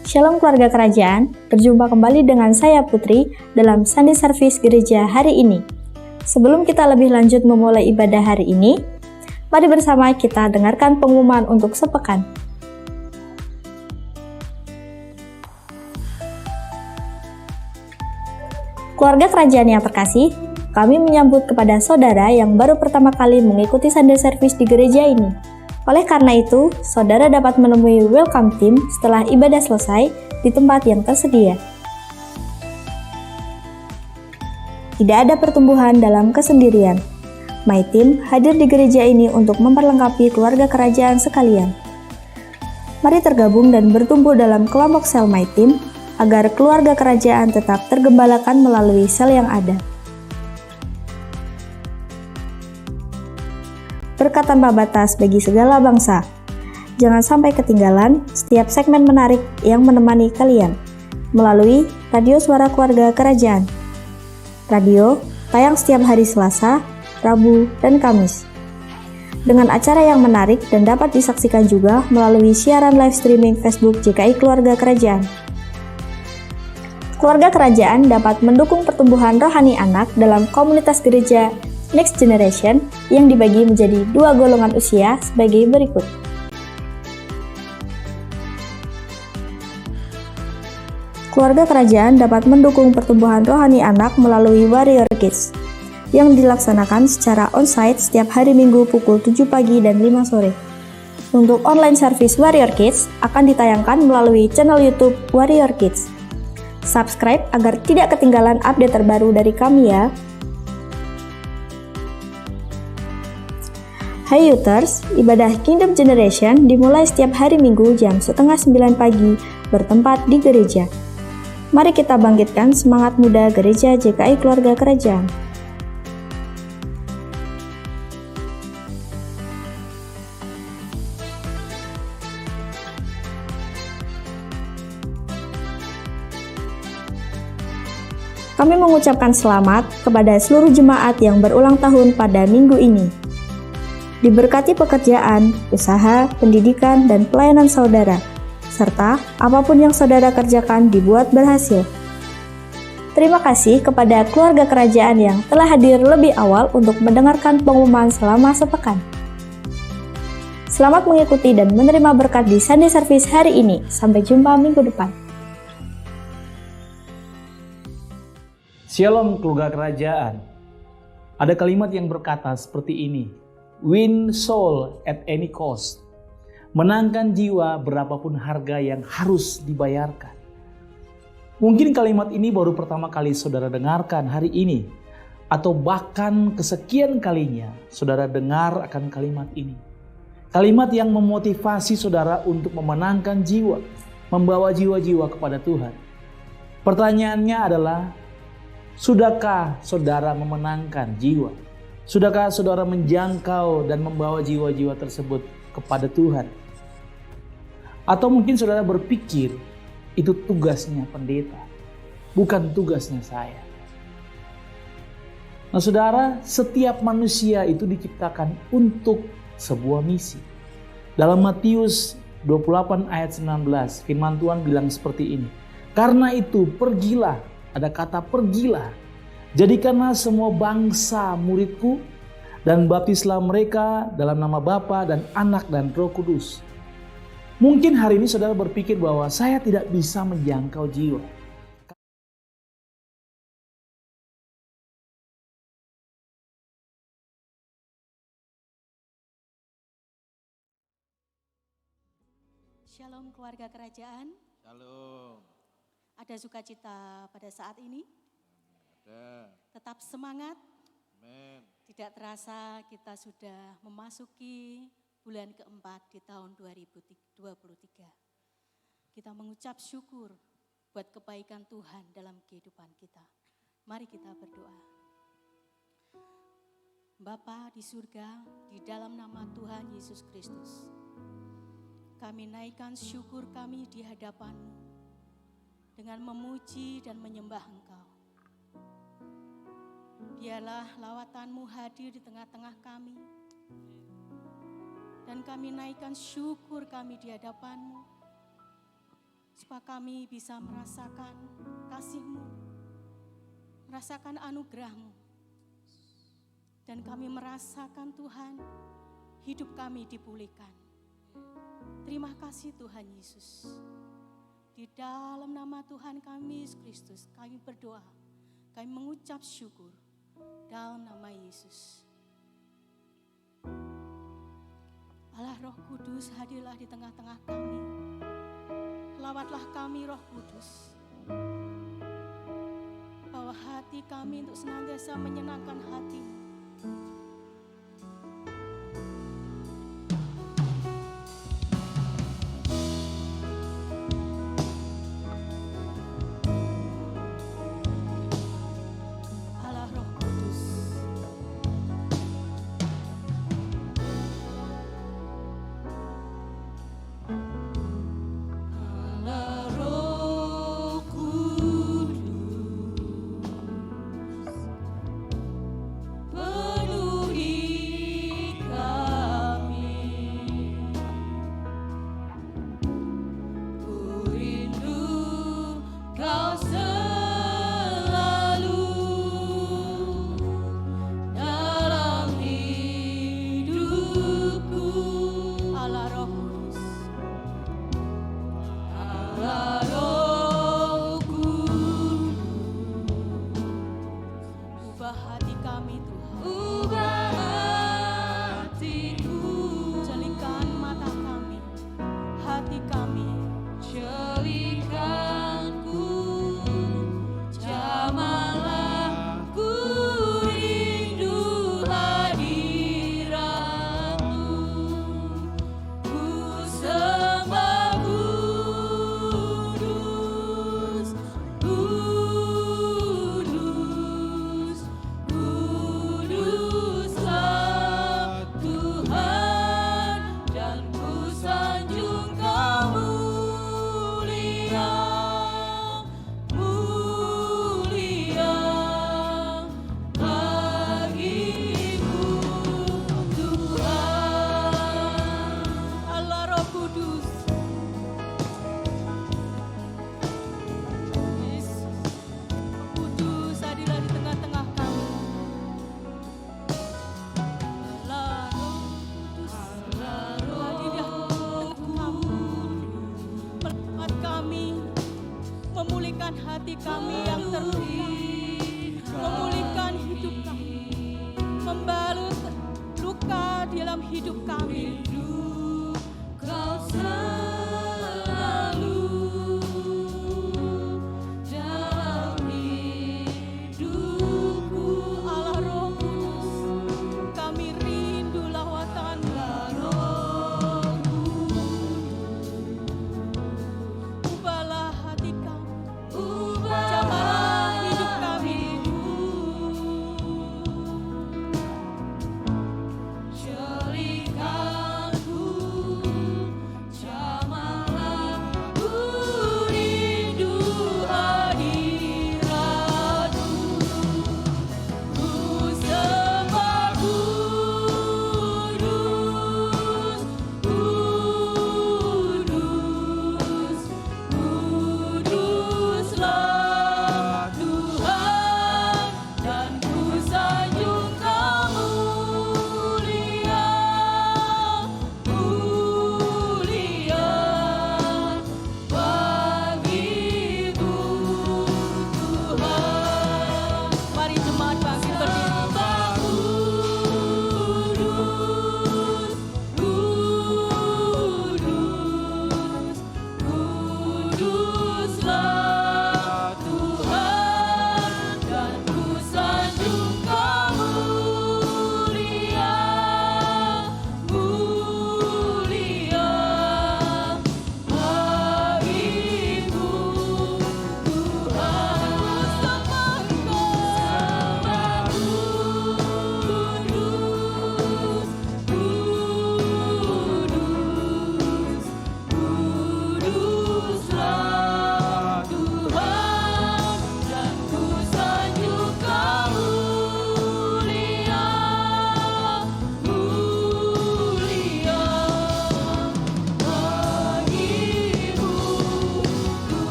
Shalom keluarga kerajaan, berjumpa kembali dengan saya Putri dalam Sunday Service Gereja hari ini. Sebelum kita lebih lanjut memulai ibadah hari ini, mari bersama kita dengarkan pengumuman untuk sepekan. Keluarga kerajaan yang terkasih, kami menyambut kepada saudara yang baru pertama kali mengikuti Sunday Service di gereja ini. Oleh karena itu, saudara dapat menemui welcome team setelah ibadah selesai di tempat yang tersedia. Tidak ada pertumbuhan dalam kesendirian. My Team hadir di gereja ini untuk memperlengkapi keluarga kerajaan sekalian. Mari tergabung dan bertumbuh dalam kelompok sel My Team agar keluarga kerajaan tetap tergembalakan melalui sel yang ada. Berkat tanpa batas bagi segala bangsa. Jangan sampai ketinggalan setiap segmen menarik yang menemani kalian melalui Radio Suara Keluarga Kerajaan. Radio tayang setiap hari Selasa, Rabu, dan Kamis. Dengan acara yang menarik dan dapat disaksikan juga melalui siaran live streaming Facebook JKI Keluarga Kerajaan. Keluarga kerajaan dapat mendukung pertumbuhan rohani anak dalam komunitas gereja Next Generation yang dibagi menjadi 2 golongan usia sebagai berikut. Keluarga kerajaan dapat mendukung pertumbuhan rohani anak melalui Warrior Kids yang dilaksanakan secara on-site setiap hari Minggu pukul 7 pagi dan 5 sore. Untuk online service Warrior Kids akan ditayangkan melalui channel YouTube Warrior Kids. Subscribe agar tidak ketinggalan update terbaru dari kami ya. Hai Youters, ibadah Kingdom Generation dimulai setiap hari Minggu jam 8:30 pagi bertempat di gereja. Mari kita bangkitkan semangat muda gereja JKI Keluarga Kerajaan. Kami mengucapkan selamat kepada seluruh jemaat yang berulang tahun pada minggu ini. Diberkati pekerjaan, usaha, pendidikan, dan pelayanan saudara, serta apapun yang saudara kerjakan dibuat berhasil. Terima kasih kepada keluarga kerajaan yang telah hadir lebih awal untuk mendengarkan pengumuman selama sepekan. Selamat mengikuti dan menerima berkat di Sunday Service hari ini. Sampai jumpa minggu depan. Shalom keluarga kerajaan. Ada kalimat yang berkata seperti ini. Win soul at any cost. Menangkan jiwa berapapun harga yang harus dibayarkan. Mungkin kalimat ini baru pertama kali saudara dengarkan hari ini. Atau bahkan kesekian kalinya saudara dengar akan kalimat ini. Kalimat yang memotivasi saudara untuk memenangkan jiwa. Membawa jiwa-jiwa kepada Tuhan. Pertanyaannya adalah, sudahkah saudara memenangkan jiwa? Sudahkah saudara menjangkau dan membawa jiwa-jiwa tersebut kepada Tuhan? Atau mungkin saudara berpikir, itu tugasnya pendeta, bukan tugasnya saya. Nah saudara, setiap manusia itu diciptakan untuk sebuah misi. Dalam Matius 28 ayat 19, firman Tuhan bilang seperti ini. Karena itu pergilah. Ada kata pergilah, jadikanlah semua bangsa muridku dan baptislah mereka dalam nama Bapa dan Anak dan Roh Kudus. Mungkin hari ini saudara berpikir bahwa saya tidak bisa menjangkau jiwa. Shalom keluarga kerajaan. Shalom. Ada sukacita pada saat ini? Ada. Tetap semangat. Amin. Tidak terasa kita sudah memasuki bulan keempat di tahun 2023. Kita mengucap syukur buat kebaikan Tuhan dalam kehidupan kita. Mari kita berdoa. Bapa di surga, di dalam nama Tuhan Yesus Kristus, kami naikkan syukur kami di hadapan-Mu dengan memuji dan menyembah Engkau. Biarlah lawatan-Mu hadir di tengah-tengah kami. Dan kami naikkan syukur kami di hadapan-Mu. supaya kami bisa merasakan kasih-Mu, merasakan anugerah-Mu, dan kami merasakan Tuhan, hidup kami dipulihkan. Terima kasih Tuhan Yesus. Di dalam nama Tuhan kami Yesus Kristus, kami berdoa, kami mengucap syukur dalam nama Yesus. Allah Roh Kudus, hadirlah di tengah-tengah kami. Lawatlah kami Roh Kudus. Bawa hati kami untuk senantiasa menyenangkan hati-Mu. Hati kami yang terluka, memulihkan hidup kami, membalut luka di dalam hidup kami. Kau selalu dalam hidupku. Allah Roh Kudus, kami rindu lawatan-Mu. Ubahlah hati kami, jamahlah hidup kami. Jadikanku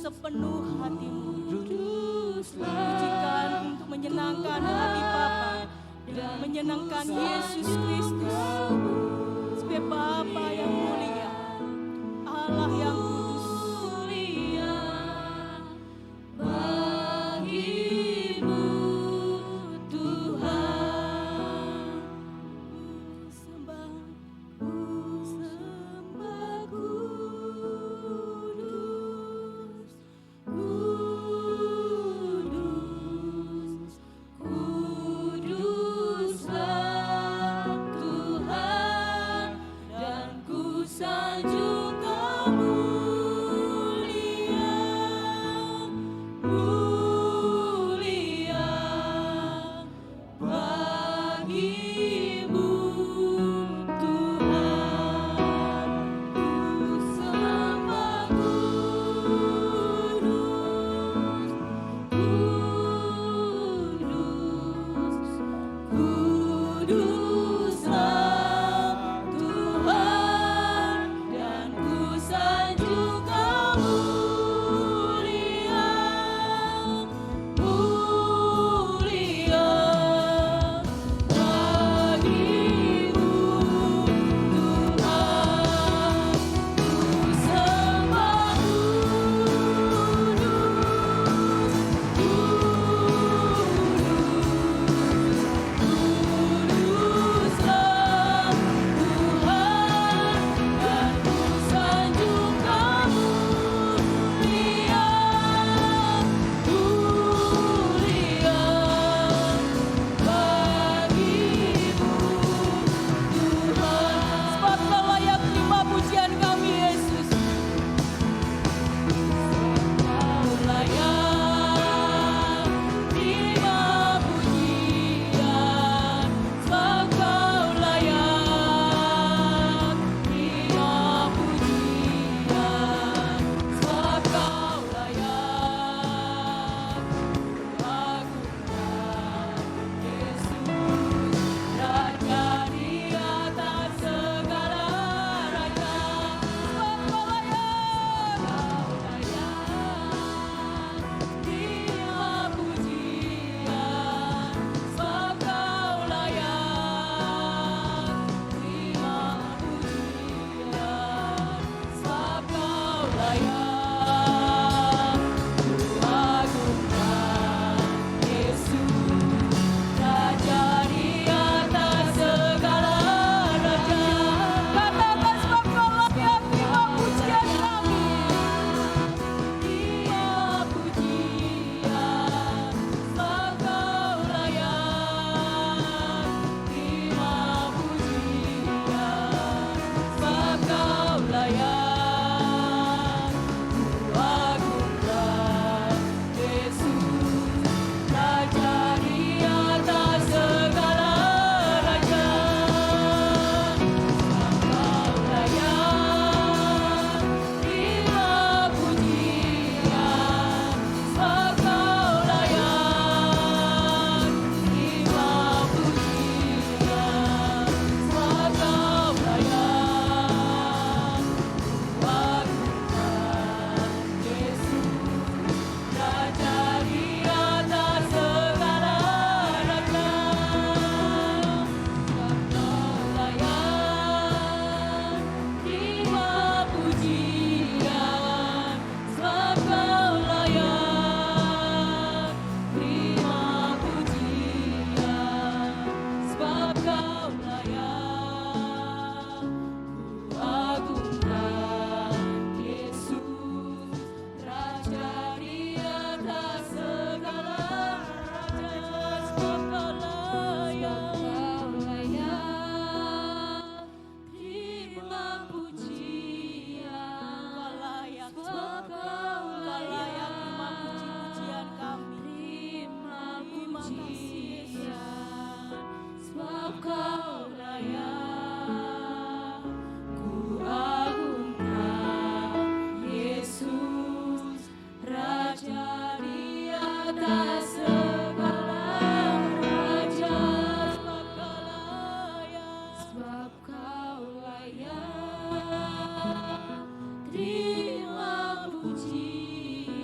sepenuh hatimu. Pujikan untuk menyenangkan hati Bapa dan menyenangkan Yesus Kristus. Sebab Bapa yang mulia, Allah yang kudus, bagimu Tuhan. Sembah kudus, kudus, kuduslah Tuhan, dan ku sanjung Kamu mulia, mulia bagimu Tuhan. Ku sembah kuduslah Tuhan, dan ku sanjung Kamu mulia, mulia bagimu Tuhan. Ku sembah kuduslah Tuhan, dan ku sanjung Kamu mulia, mulia bagimu Tuhan. Sebab Kau layak terima pujian kami, Yesus. Kau layak terima pujian, sebab Kau layak terima pujian, sebab Kau layak. Agungkan Yesus, Raja di atas segala raja. Sebab Kau layak terima pujian, sebab Kau layak terima pujian, sebab Kau layak. Agungkan Yesus, Raja di atas segala raja. Katakan sebab Kau layak terima pujian kami. Terima pujian, sebab Kau layak terima pujian, sebab Kau layak. Agungkan Yesus, Raja di atas segala raja. Kau layak terima pujian, sebab Kau layak terima pujian, sebab Kau layak. Agungkan Yesus, Raja di atas segala raja. Kau layak terima pujian, sebab Kau layak terima pujian, sebab Kau layak. Agungkan Yesus, Raja di atas segala raja. Sebab Kau layak terima pujian. Kau layak, sebab Kau layak terima puji-pujian kami. Terima pujian, sebab Kau layak. Ku agungkan Yesus, Raja di atas segala raja. Sebab Kau layak, sebab Kau layak terima pujian.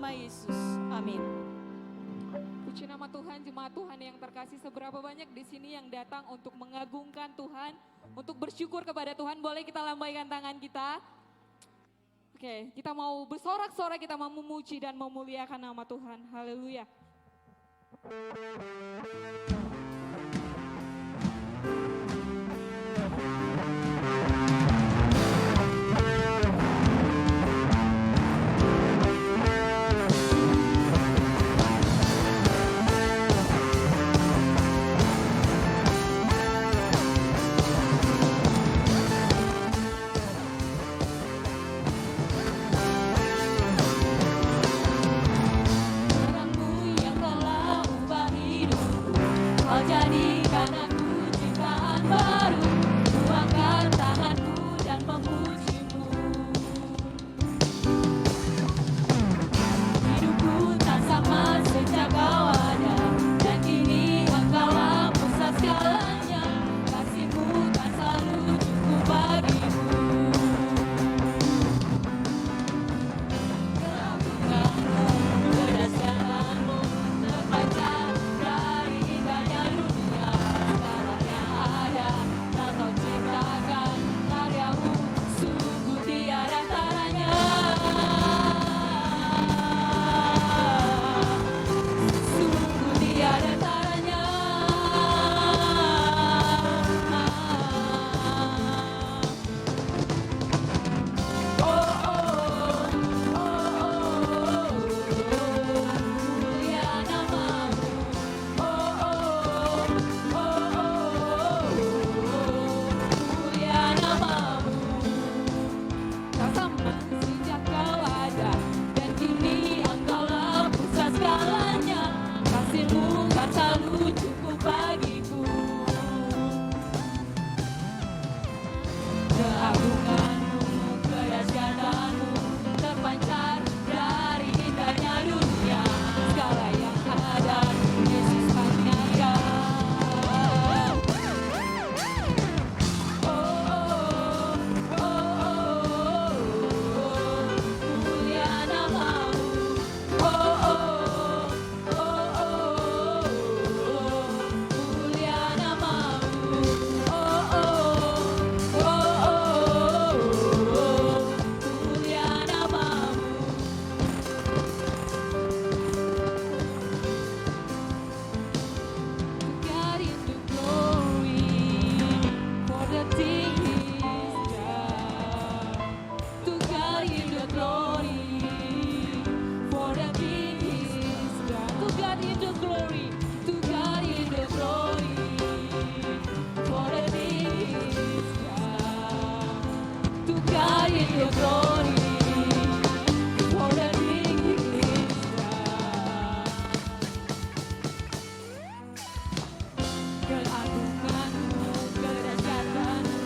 nama Yesus. Amin. Puji nama Tuhan, jemaat Tuhan yang terkasih, seberapa banyak di sini yang datang untuk mengagungkan Tuhan, untuk bersyukur kepada Tuhan. Boleh kita lambaikan tangan kita? Oke, kita mau bersorak-sorak, kita mau memuji dan memuliakan nama Tuhan. Haleluya. Terangmu yang telah ubah hidupku, Kau jadikan aku ciptaan baru. Ku angkat tanganku dan memuji-Mu. Hidupku tak sama sejak Kau ada, dan kini Engkaulah pusat segalanya. Kasih-Mu kan selalu cukup bagiku. Keagungan-Mu, kedahsyatanmu terpancar dari indahnya dunia. Segala yang ada telah Kau ciptakan, karya-Mu sungguh tiada taranya. Sungguh tiada taranya. Oh, oh, oh, oh, mulia nama-Mu. Oh, oh, oh, oh, mulia nama-Mu. Tak sama sejak Kau ada, dan kini Engkaulah pusat segalanya. Kasih-Mu kan selalu cukup bagiku. Keagungan-Mu, kedahsyatanmu terpancar dari indahnya dunia. Segala yang ada, Yesus kan nyata. Oh, oh, oh, oh, mulia nama-Mu. Oh, oh, oh, oh, mulia nama-Mu. Oh, oh, oh, oh, mulia nama-Mu. God in the glory for the thing He's done. To God in the glory for the thing He's done. To God in the glory, to God in the glory for the thing He's done. To God in the glory for the thing He's done. Keagungan-Mu, kedahsyatanmu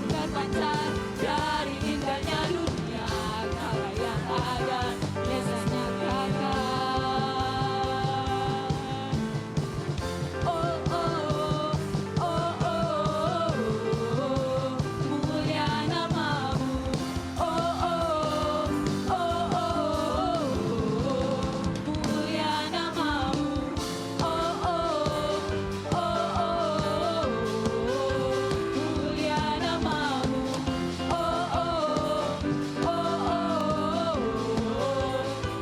terpancar dari indahnya dunia. Segala yang ada, Yesus nyatakan. Oh, oh, oh, oh, mulia nama-Mu. Oh, oh, oh, oh, mulia nama-Mu. Oh, oh, oh, mulia nama-Mu. Oh, oh,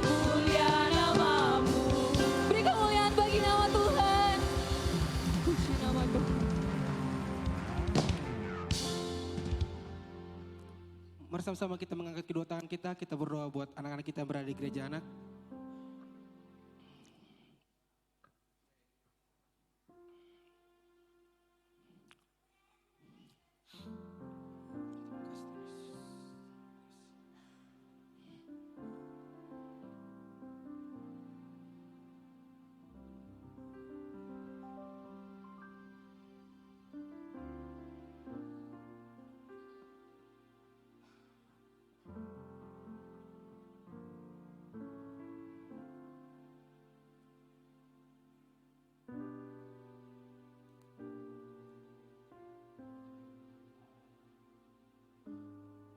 mulia nama-Mu. Beri kemuliaan bagi nama Tuhan. Puji nama Tuhan. Mari sama-sama kita mengangkat kedua tangan kita berdoa buat anak-anak kita yang berada di gereja anak.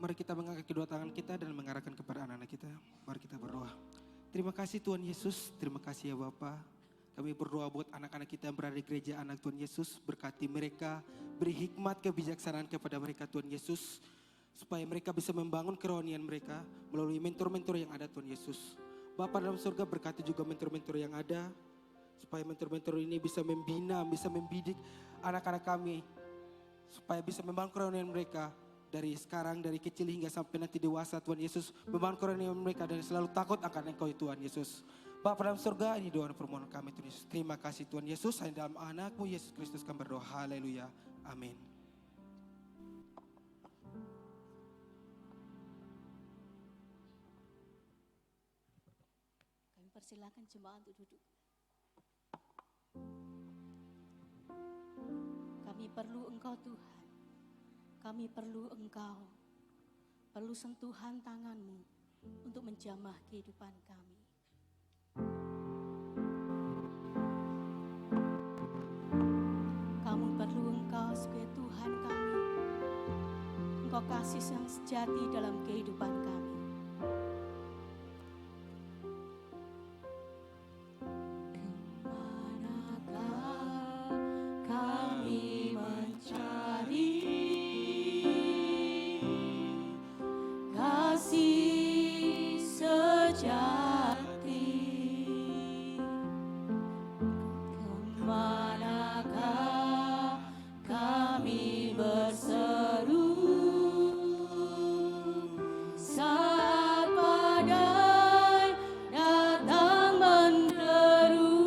Mari kita mengangkat kedua tangan kita dan mengarahkan kepada anak-anak kita. Mari kita berdoa. Terima kasih Tuhan Yesus, terima kasih ya Bapa. Kami berdoa buat anak-anak kita yang berada di gereja anak Tuhan Yesus. Berkati mereka, beri hikmat kebijaksanaan kepada mereka Tuhan Yesus. Supaya mereka bisa membangun kerohanian mereka melalui mentor-mentor yang ada Tuhan Yesus. Bapa dalam surga berkati juga mentor-mentor yang ada. Supaya mentor-mentor ini bisa membina, bisa membidik anak-anak kami. Supaya bisa membangun kerohanian mereka. Dari sekarang, dari kecil hingga sampai nanti dewasa Tuhan Yesus. Membangun kerohanian mereka dan selalu takut akan Engkau Tuhan Yesus. Bapa dalam surga, ini doa dan permohonan kami Tuhan Yesus. Terima kasih Tuhan Yesus. Hanya dalam anakmu Yesus Kristus kami berdoa. Haleluya. Amin. Kami persilakan jemaat untuk duduk. Kami perlu Engkau Tuhan. Kami perlu Engkau. Perlu sentuhan tangan-Mu untuk menjamah kehidupan kami. Kami perlu Engkau sebagai Tuhan kami. Engkau kasih yang sejati dalam kehidupan kami. Kemanakah kami mencari kasih sejati? Kemanakah kami berseru saat badai datang menderu?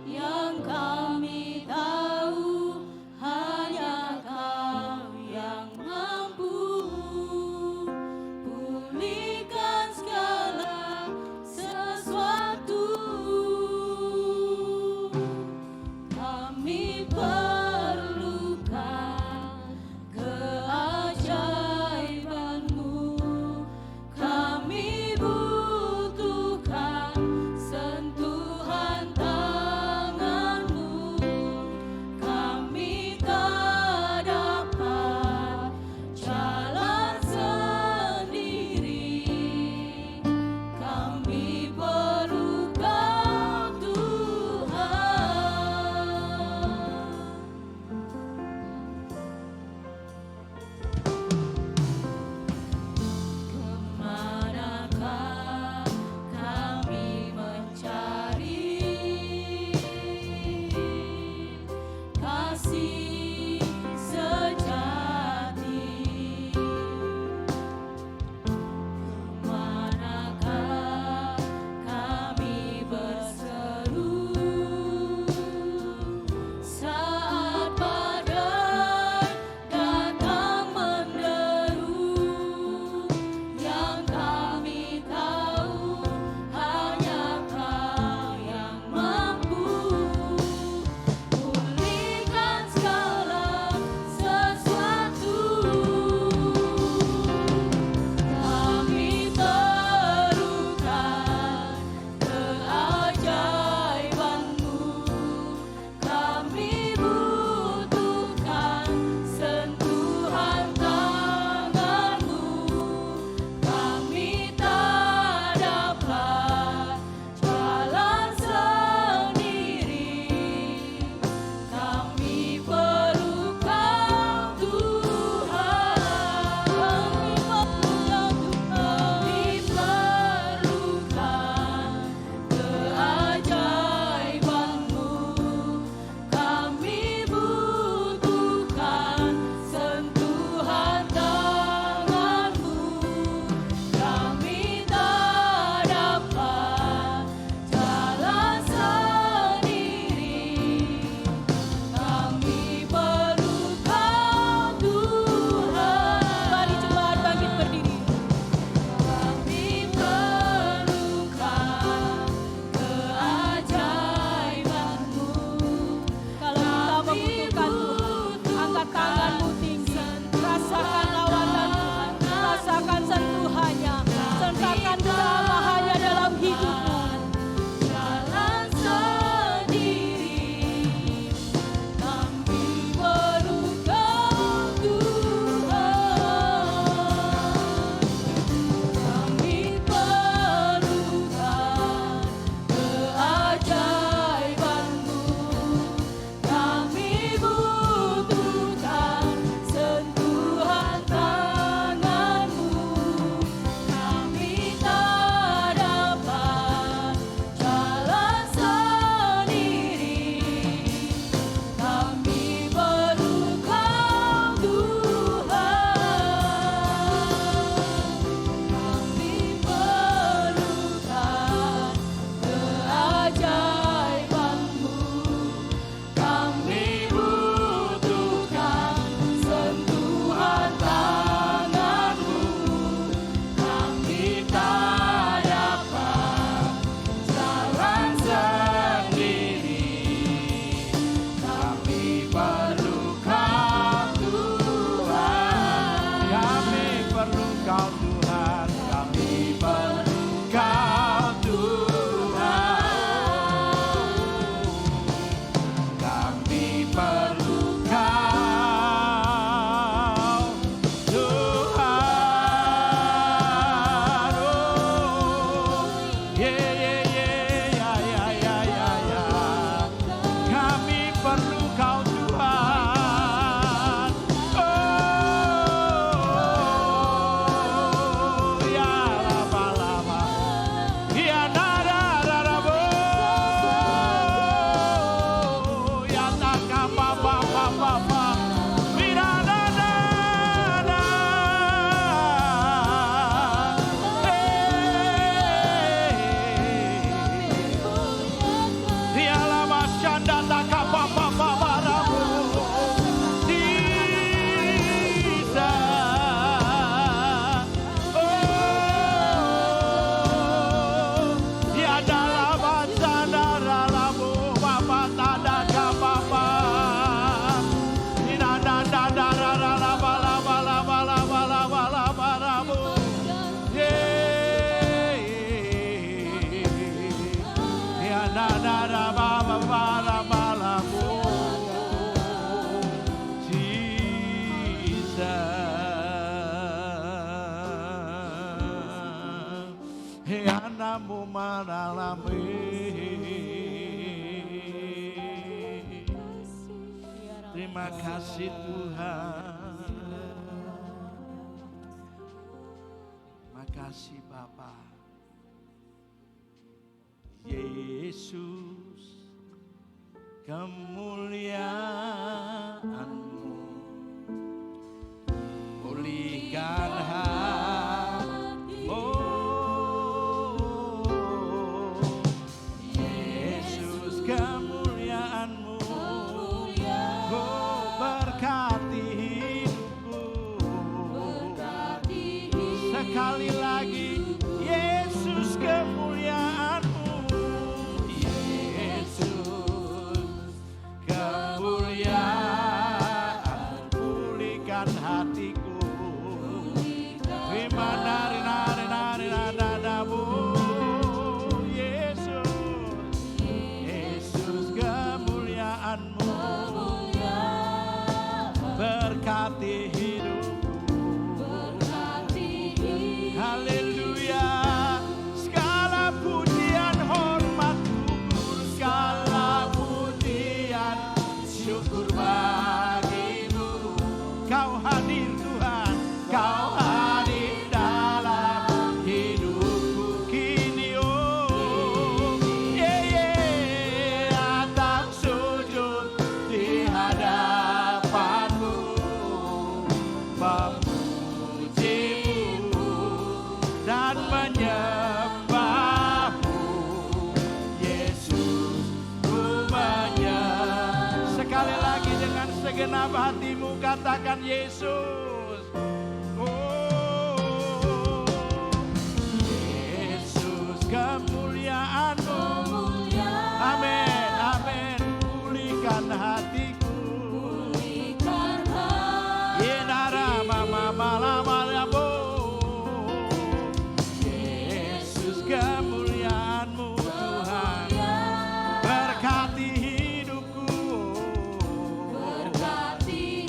Yang kami tahu hanya Kau yang mampu pulihkan segala sesuatu. Kami perlukan padamu menalami. Terima kasih Tuhan. Makasih Bapa. Yesus, kemuliaan-Mu pulihkan hati. Oh, Yesus, kemuliaan-Mu, oh, berkati hidupku. Sekali lagi, Yesus, kemuliaan-Mu. Yesus, kemuliaan, pulihkan hatiku. Terima nari nadamu. Yesus, Yesus, kemuliaan-Mu berkati hidupku. Haleluya. Segala pujian, hormat, gugur, segala pujian, syukur bagimu. Kau hadir Tuhan, Kau hadir dalam hidupku kini. Oh, datang sujud di hadapanmu, memujimu dan menyembahmu. Yesus, ku menyembah. Sekali lagi dengan segenap hatimu katakan Yesus. Oh, Yesus, kemuliaan-Mu. Amin, amin. Pulihkan hatiku. Yenara mama malamalabo. Yesus, kemuliaan-Mu Tuhan berkati hidupku.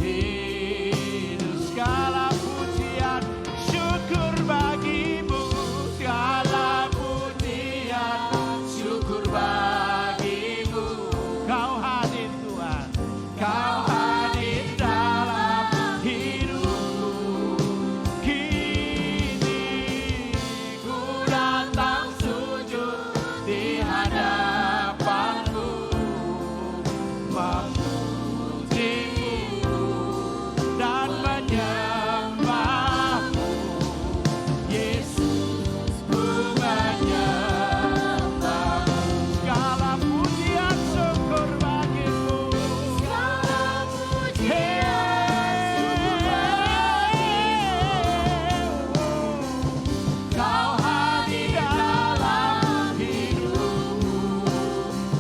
Hidup segala pujian, syukur bagimu. Segala pujian, syukur bagimu. Kau hadir Tuhan, Kau hadir dalam hidupku. Kini ku datang sujud di hadapanmu, memujimu dan menyembahmu. Yesus, ku menyembahmu. Segala pujian, syukur bagimu. Kau hadir dalam hidupku.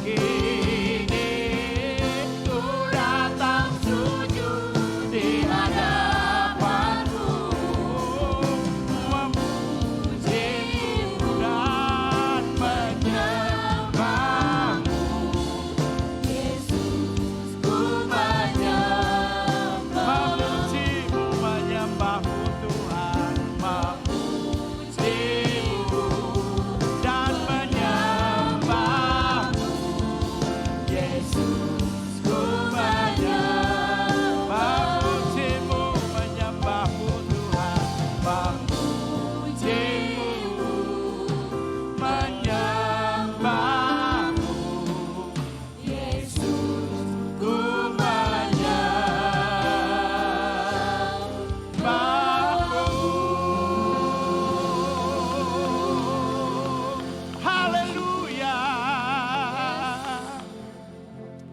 Kini ku datang sujud di hadapanmu, memujimu dan menyembahmu. Yesus, ku menyembah. Memujimu, menyembahmu Tuhan. Memujimu dan menyembahmu. Yesus, ku menyembah. Memujimu, menyembahmu Tuhan. Memujimu, menyembahmu. Yesus, ku menyembahmu. Haleluya.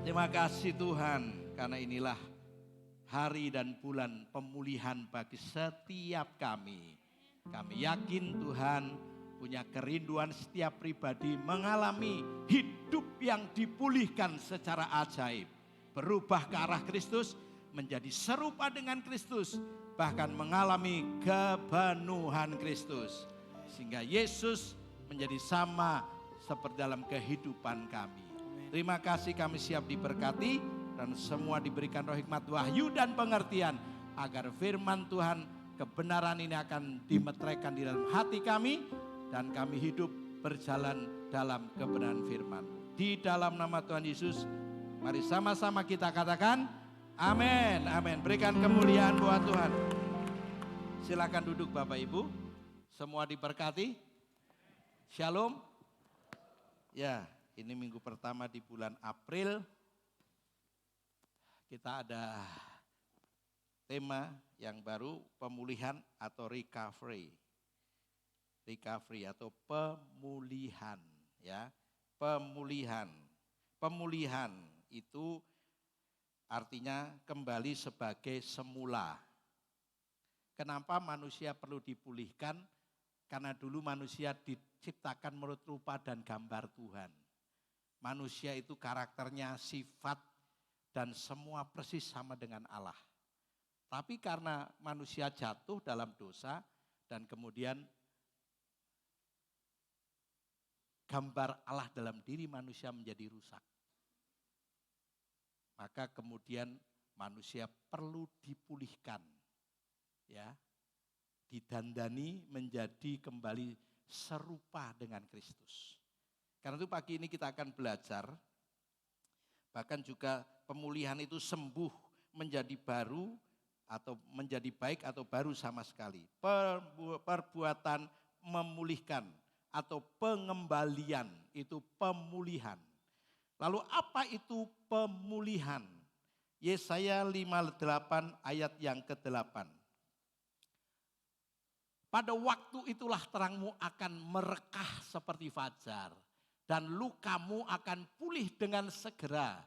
Terima kasih Tuhan, karena inilah hari dan bulan pemulihan bagi setiap kami. Kami yakin Tuhan punya kerinduan setiap pribadi mengalami hidup yang dipulihkan secara ajaib. Berubah ke arah Kristus, menjadi serupa dengan Kristus, bahkan mengalami kepenuhan Kristus. Sehingga Yesus menjadi sama seperti dalam kehidupan kami. Terima kasih, kami siap diberkati dan semua diberikan roh hikmat, wahyu dan pengertian agar firman Tuhan, kebenaran ini akan dimeteraikan di dalam hati kami dan kami hidup berjalan dalam kebenaran firman-Mu. Di dalam nama Tuhan Yesus, mari sama-sama kita katakan amin, amin. Berikan kemuliaan buat Tuhan. Silakan duduk Bapak Ibu. Semua diberkati. Shalom. Ya, ini minggu pertama di bulan April. Kita ada tema yang baru, pemulihan atau recovery. Recovery atau pemulihan, ya. Pemulihan. Pemulihan itu artinya kembali sebagai semula. Kenapa manusia perlu dipulihkan? Karena dulu manusia diciptakan menurut rupa dan gambar Tuhan. Manusia itu karakternya, sifat, dan semua persis sama dengan Allah. Tapi karena manusia jatuh dalam dosa dan kemudian gambar Allah dalam diri manusia menjadi rusak. Maka kemudian manusia perlu dipulihkan. Ya, didandani menjadi kembali serupa dengan Kristus. Karena itu pagi ini kita akan belajar, bahkan juga pemulihan itu sembuh menjadi baru atau menjadi baik atau baru sama sekali. Perbuatan memulihkan atau pengembalian itu pemulihan. Lalu apa itu pemulihan? Yesaya 58 ayat yang ke-8. Pada waktu itulah terangmu akan merekah seperti fajar dan lukamu akan pulih dengan segera.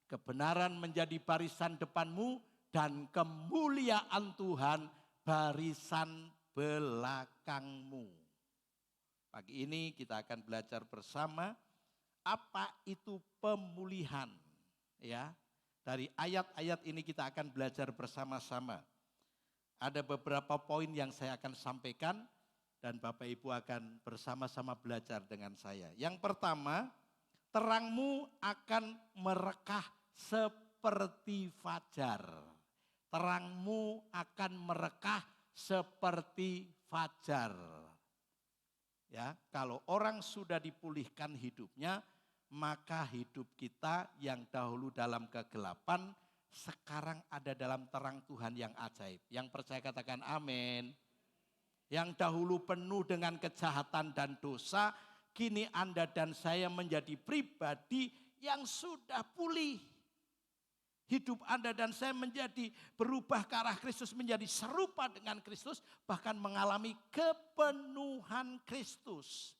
Kebenaran menjadi barisan depanmu dan kemuliaan Tuhan barisan belakangmu. Pagi ini kita akan belajar bersama apa itu pemulihan. Ya, dari ayat-ayat ini kita akan belajar bersama-sama. Ada beberapa poin yang saya akan sampaikan dan Bapak Ibu akan bersama-sama belajar dengan saya. Yang pertama, terangmu akan merekah seperti fajar. Terangmu akan merekah seperti fajar. Ya, kalau orang sudah dipulihkan hidupnya, maka hidup kita yang dahulu dalam kegelapan, sekarang ada dalam terang Tuhan yang ajaib. Yang percaya katakan amin. Yang dahulu penuh dengan kejahatan dan dosa, kini Anda dan saya menjadi pribadi yang sudah pulih. Hidup Anda dan saya menjadi berubah ke arah Kristus, menjadi serupa dengan Kristus, bahkan mengalami kepenuhan Kristus.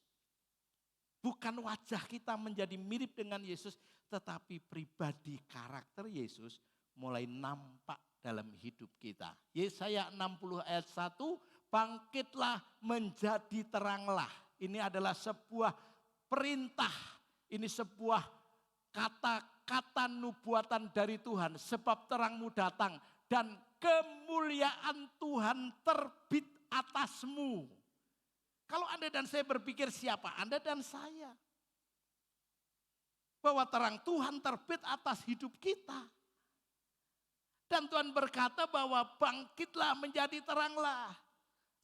Bukan wajah kita menjadi mirip dengan Yesus, tetapi pribadi karakter Yesus mulai nampak dalam hidup kita. Yesaya 60 ayat 1, bangkitlah menjadi teranglah. Ini adalah sebuah perintah, ini sebuah kata-kata nubuatan dari Tuhan. Sebab terangmu datang dan kemuliaan Tuhan terbit atasmu. Kalau Anda dan saya berpikir siapa? Anda dan saya. Bahwa terang Tuhan terbit atas hidup kita. Dan Tuhan berkata bahwa bangkitlah menjadi teranglah.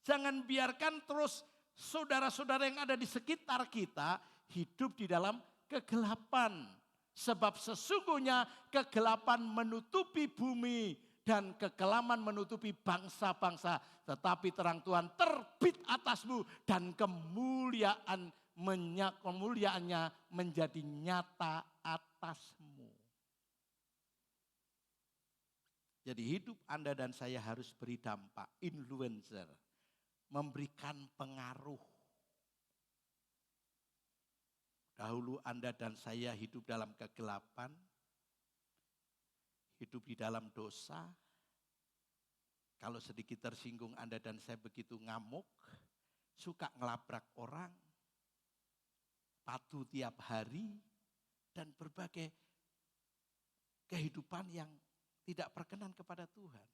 Jangan biarkan terus saudara-saudara yang ada di sekitar kita hidup di dalam kegelapan. Sebab sesungguhnya kegelapan menutupi bumi dan kekelaman menutupi bangsa-bangsa. Tetapi terang Tuhan terbit atasmu dan kemuliaannya menjadi nyata atasmu. Jadi hidup Anda dan saya harus beri dampak, influencer. Memberikan pengaruh. Dahulu Anda dan saya hidup dalam kegelapan, hidup di dalam dosa. Kalau sedikit tersinggung Anda dan saya begitu ngamuk, suka ngelabrak orang, patuh tiap hari, dan berbagai kehidupan yang tidak berkenan kepada Tuhan.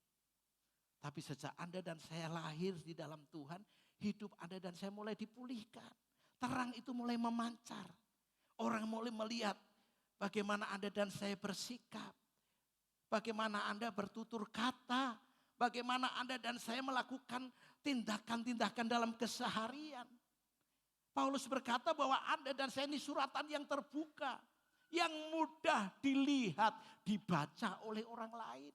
Tapi sejak Anda dan saya lahir di dalam Tuhan, hidup Anda dan saya mulai dipulihkan. Terang itu mulai memancar. Orang mulai melihat bagaimana Anda dan saya bersikap. Bagaimana Anda bertutur kata. Bagaimana Anda dan saya melakukan tindakan-tindakan dalam keseharian. Paulus berkata bahwa Anda dan saya ini suratan yang terbuka. Yang mudah dilihat, dibaca oleh orang lain.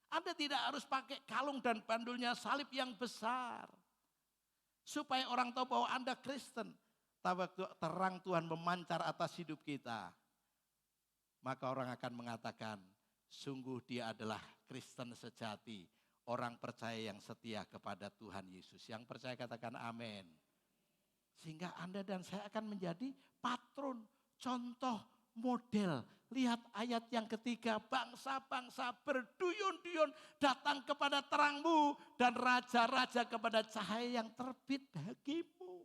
Anda tidak harus pakai kalung dan bandulnya salib yang besar. Supaya orang tahu bahwa Anda Kristen. Tapi terang Tuhan memancar atas hidup kita. Maka orang akan mengatakan, sungguh dia adalah Kristen sejati. Orang percaya yang setia kepada Tuhan Yesus. Yang percaya katakan amin. Sehingga Anda dan saya akan menjadi patron, contoh, model. Lihat ayat yang ketiga, bangsa-bangsa berduyun-duyun datang kepada terangmu dan raja-raja kepada cahaya yang terbit bagimu.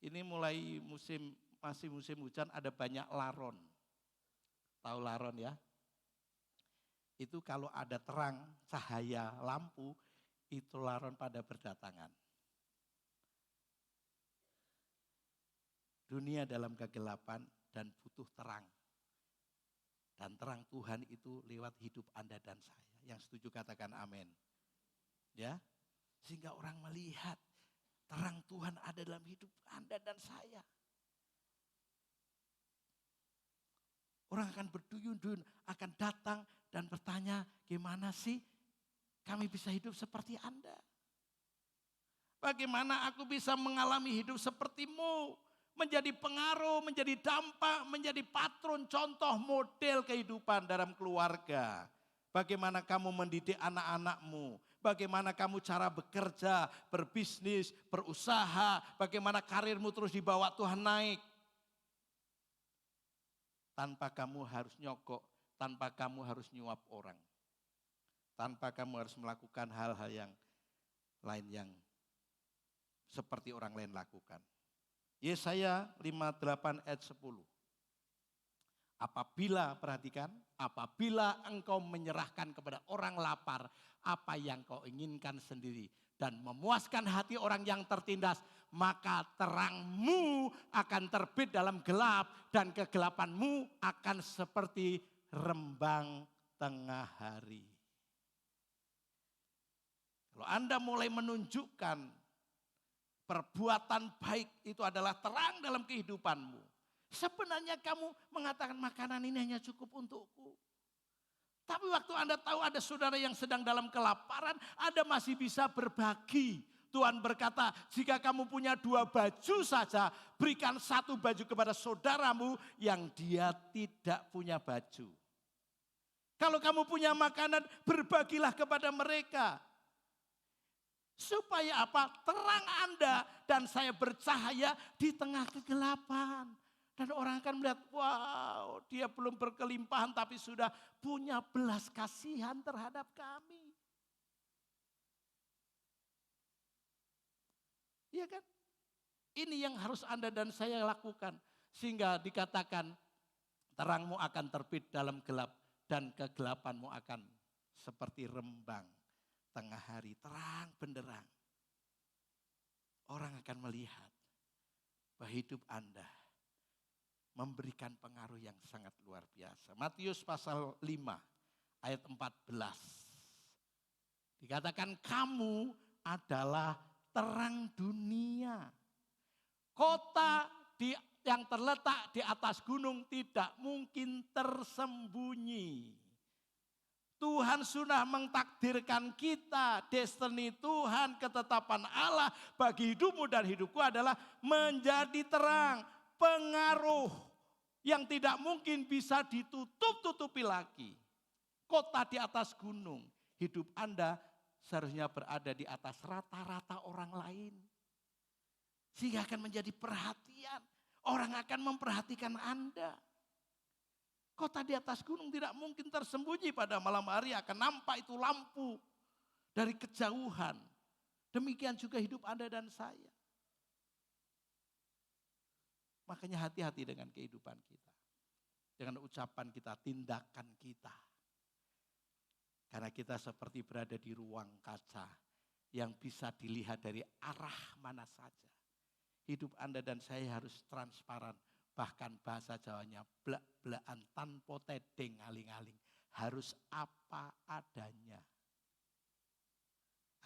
Ini mulai masih musim hujan, ada banyak laron. Tahu laron ya? Itu kalau ada terang, cahaya lampu, itu laron pada berdatangan. Dunia dalam kegelapan dan butuh terang. Dan terang Tuhan itu lewat hidup Anda dan saya. Yang setuju katakan amin. Ya, sehingga orang melihat terang Tuhan ada dalam hidup Anda dan saya. Orang akan berduyun-duyun, akan datang dan bertanya, gimana sih kami bisa hidup seperti Anda? Bagaimana aku bisa mengalami hidup sepertimu? Menjadi pengaruh, menjadi dampak, menjadi patron, contoh, model kehidupan dalam keluarga. Bagaimana kamu mendidik anak-anakmu, bagaimana kamu cara bekerja, berbisnis, berusaha, bagaimana karirmu terus dibawa Tuhan naik. Tanpa kamu harus nyokok, tanpa kamu harus nyuap orang. Tanpa kamu harus melakukan hal-hal yang lain yang seperti orang lain lakukan. Yesaya 58 ayat 10. Apabila engkau menyerahkan kepada orang lapar apa yang kau inginkan sendiri dan memuaskan hati orang yang tertindas, maka terangmu akan terbit dalam gelap dan kegelapanmu akan seperti rembang tengah hari. Kalau Anda mulai menunjukkan perbuatan baik itu adalah terang dalam kehidupanmu. Sebenarnya kamu mengatakan makanan ini hanya cukup untukku. Tapi waktu Anda tahu ada saudara yang sedang dalam kelaparan, Anda masih bisa berbagi. Tuhan berkata, jika kamu punya 2 baju saja, berikan 1 baju kepada saudaramu yang dia tidak punya baju. Kalau kamu punya makanan, berbagilah kepada mereka. Supaya apa? Terang Anda dan saya bercahaya di tengah kegelapan. Dan orang akan melihat, wow, dia belum berkelimpahan tapi sudah punya belas kasihan terhadap kami. Iya kan? Ini yang harus Anda dan saya lakukan. Sehingga dikatakan terangmu akan terbit dalam gelap dan kegelapanmu akan seperti rembang tengah hari. Terang benderang. Orang akan melihat bahwa hidup Anda memberikan pengaruh yang sangat luar biasa. Matius pasal 5 ayat 14. Dikatakan kamu adalah terang dunia. Kota yang terletak di atas gunung tidak mungkin tersembunyi. Tuhan sudah mentakdirkan kita, destiny Tuhan, ketetapan Allah bagi hidupmu dan hidupku adalah menjadi terang, pengaruh yang tidak mungkin bisa ditutup-tutupi lagi. Kota di atas gunung, hidup Anda seharusnya berada di atas rata-rata orang lain. Sehingga akan menjadi perhatian. Orang akan memperhatikan Anda. Kota di atas gunung tidak mungkin tersembunyi pada malam hari, akan nampak itu lampu dari kejauhan. Demikian juga hidup Anda dan saya. Makanya hati-hati dengan kehidupan kita. Dengan ucapan kita, tindakan kita. Karena kita seperti berada di ruang kaca yang bisa dilihat dari arah mana saja. Hidup Anda dan saya harus transparan. Bahkan bahasa Jawanya blak-blakan tanpa tedeng aling-aling. Harus apa adanya.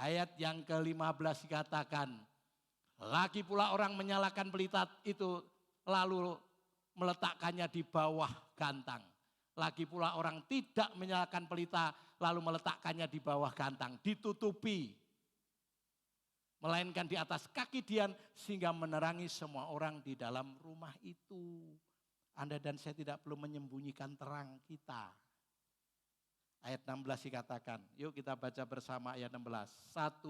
Ayat yang ke-15 dikatakan, Lagi pula orang menyalakan pelita itu lalu meletakkannya di bawah gantang. Lagi pula orang tidak menyalakan pelita lalu meletakkannya di bawah gantang. Ditutupi. Melainkan di atas kaki Dian sehingga menerangi semua orang di dalam rumah itu. Anda dan saya tidak perlu menyembunyikan terang kita. Ayat 16 dikatakan, yuk kita baca bersama ayat 16. 1,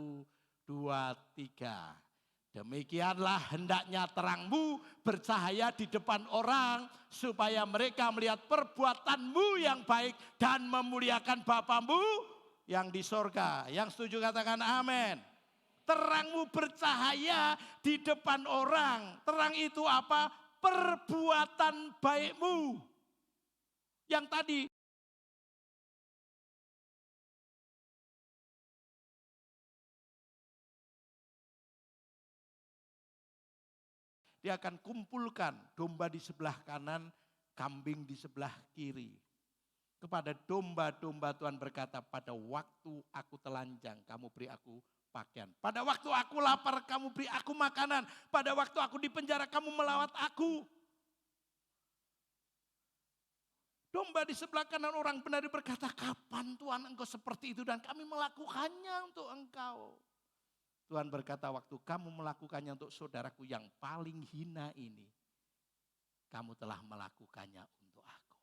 2, 3. Demikianlah hendaknya terangmu bercahaya di depan orang supaya mereka melihat perbuatanmu yang baik dan memuliakan Bapamu yang di sorga. Yang setuju katakan amin. Terangmu bercahaya di depan orang. Terang itu apa? Perbuatan baikmu. Yang tadi dia akan kumpulkan domba di sebelah kanan, kambing di sebelah kiri. Kepada domba-domba Tuhan berkata, pada waktu aku telanjang, kamu beri aku pakaian. Pada waktu aku lapar, kamu beri aku makanan. Pada waktu aku di penjara, kamu melawat aku. Domba di sebelah kanan orang benar berkata, kapan Tuhan engkau seperti itu dan kami melakukannya untuk engkau. Tuhan berkata, waktu kamu melakukannya untuk saudaraku yang paling hina ini, kamu telah melakukannya untuk aku.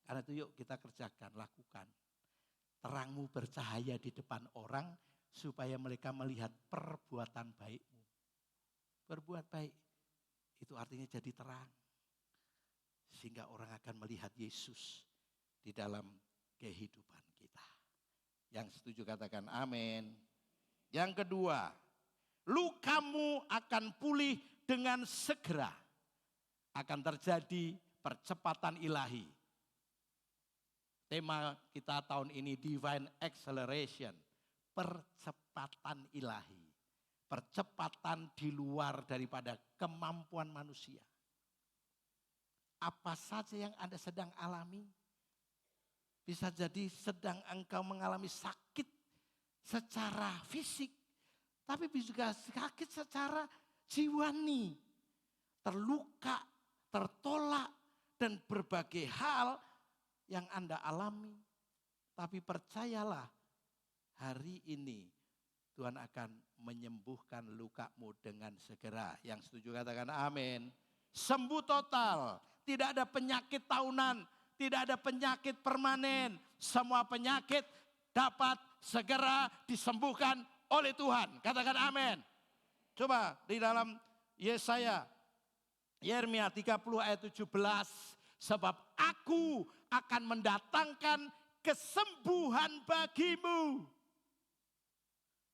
Karena itu yuk kita kerjakan, lakukan. Terangmu bercahaya di depan orang supaya mereka melihat perbuatan baikmu. Berbuat baik itu artinya jadi terang. Sehingga orang akan melihat Yesus di dalam kehidupan kita. Yang setuju katakan amin. Yang kedua, lukamu akan pulih dengan segera. Akan terjadi percepatan ilahi. Tema kita tahun ini Divine Acceleration. Percepatan ilahi. Percepatan di luar daripada kemampuan manusia. Apa saja yang Anda sedang alami? Bisa jadi sedang engkau mengalami sakit secara fisik. Tapi juga sakit secara jiwani. Terluka, tertolak, dan berbagai hal yang Anda alami. Tapi percayalah, hari ini Tuhan akan menyembuhkan lukamu dengan segera. Yang setuju katakan amin. Sembuh total, tidak ada penyakit tahunan. Tidak ada penyakit permanen. Semua penyakit dapat segera disembuhkan oleh Tuhan. Katakan amin. Coba di dalam Yeremia 30 ayat 17. Sebab aku akan mendatangkan kesembuhan bagimu.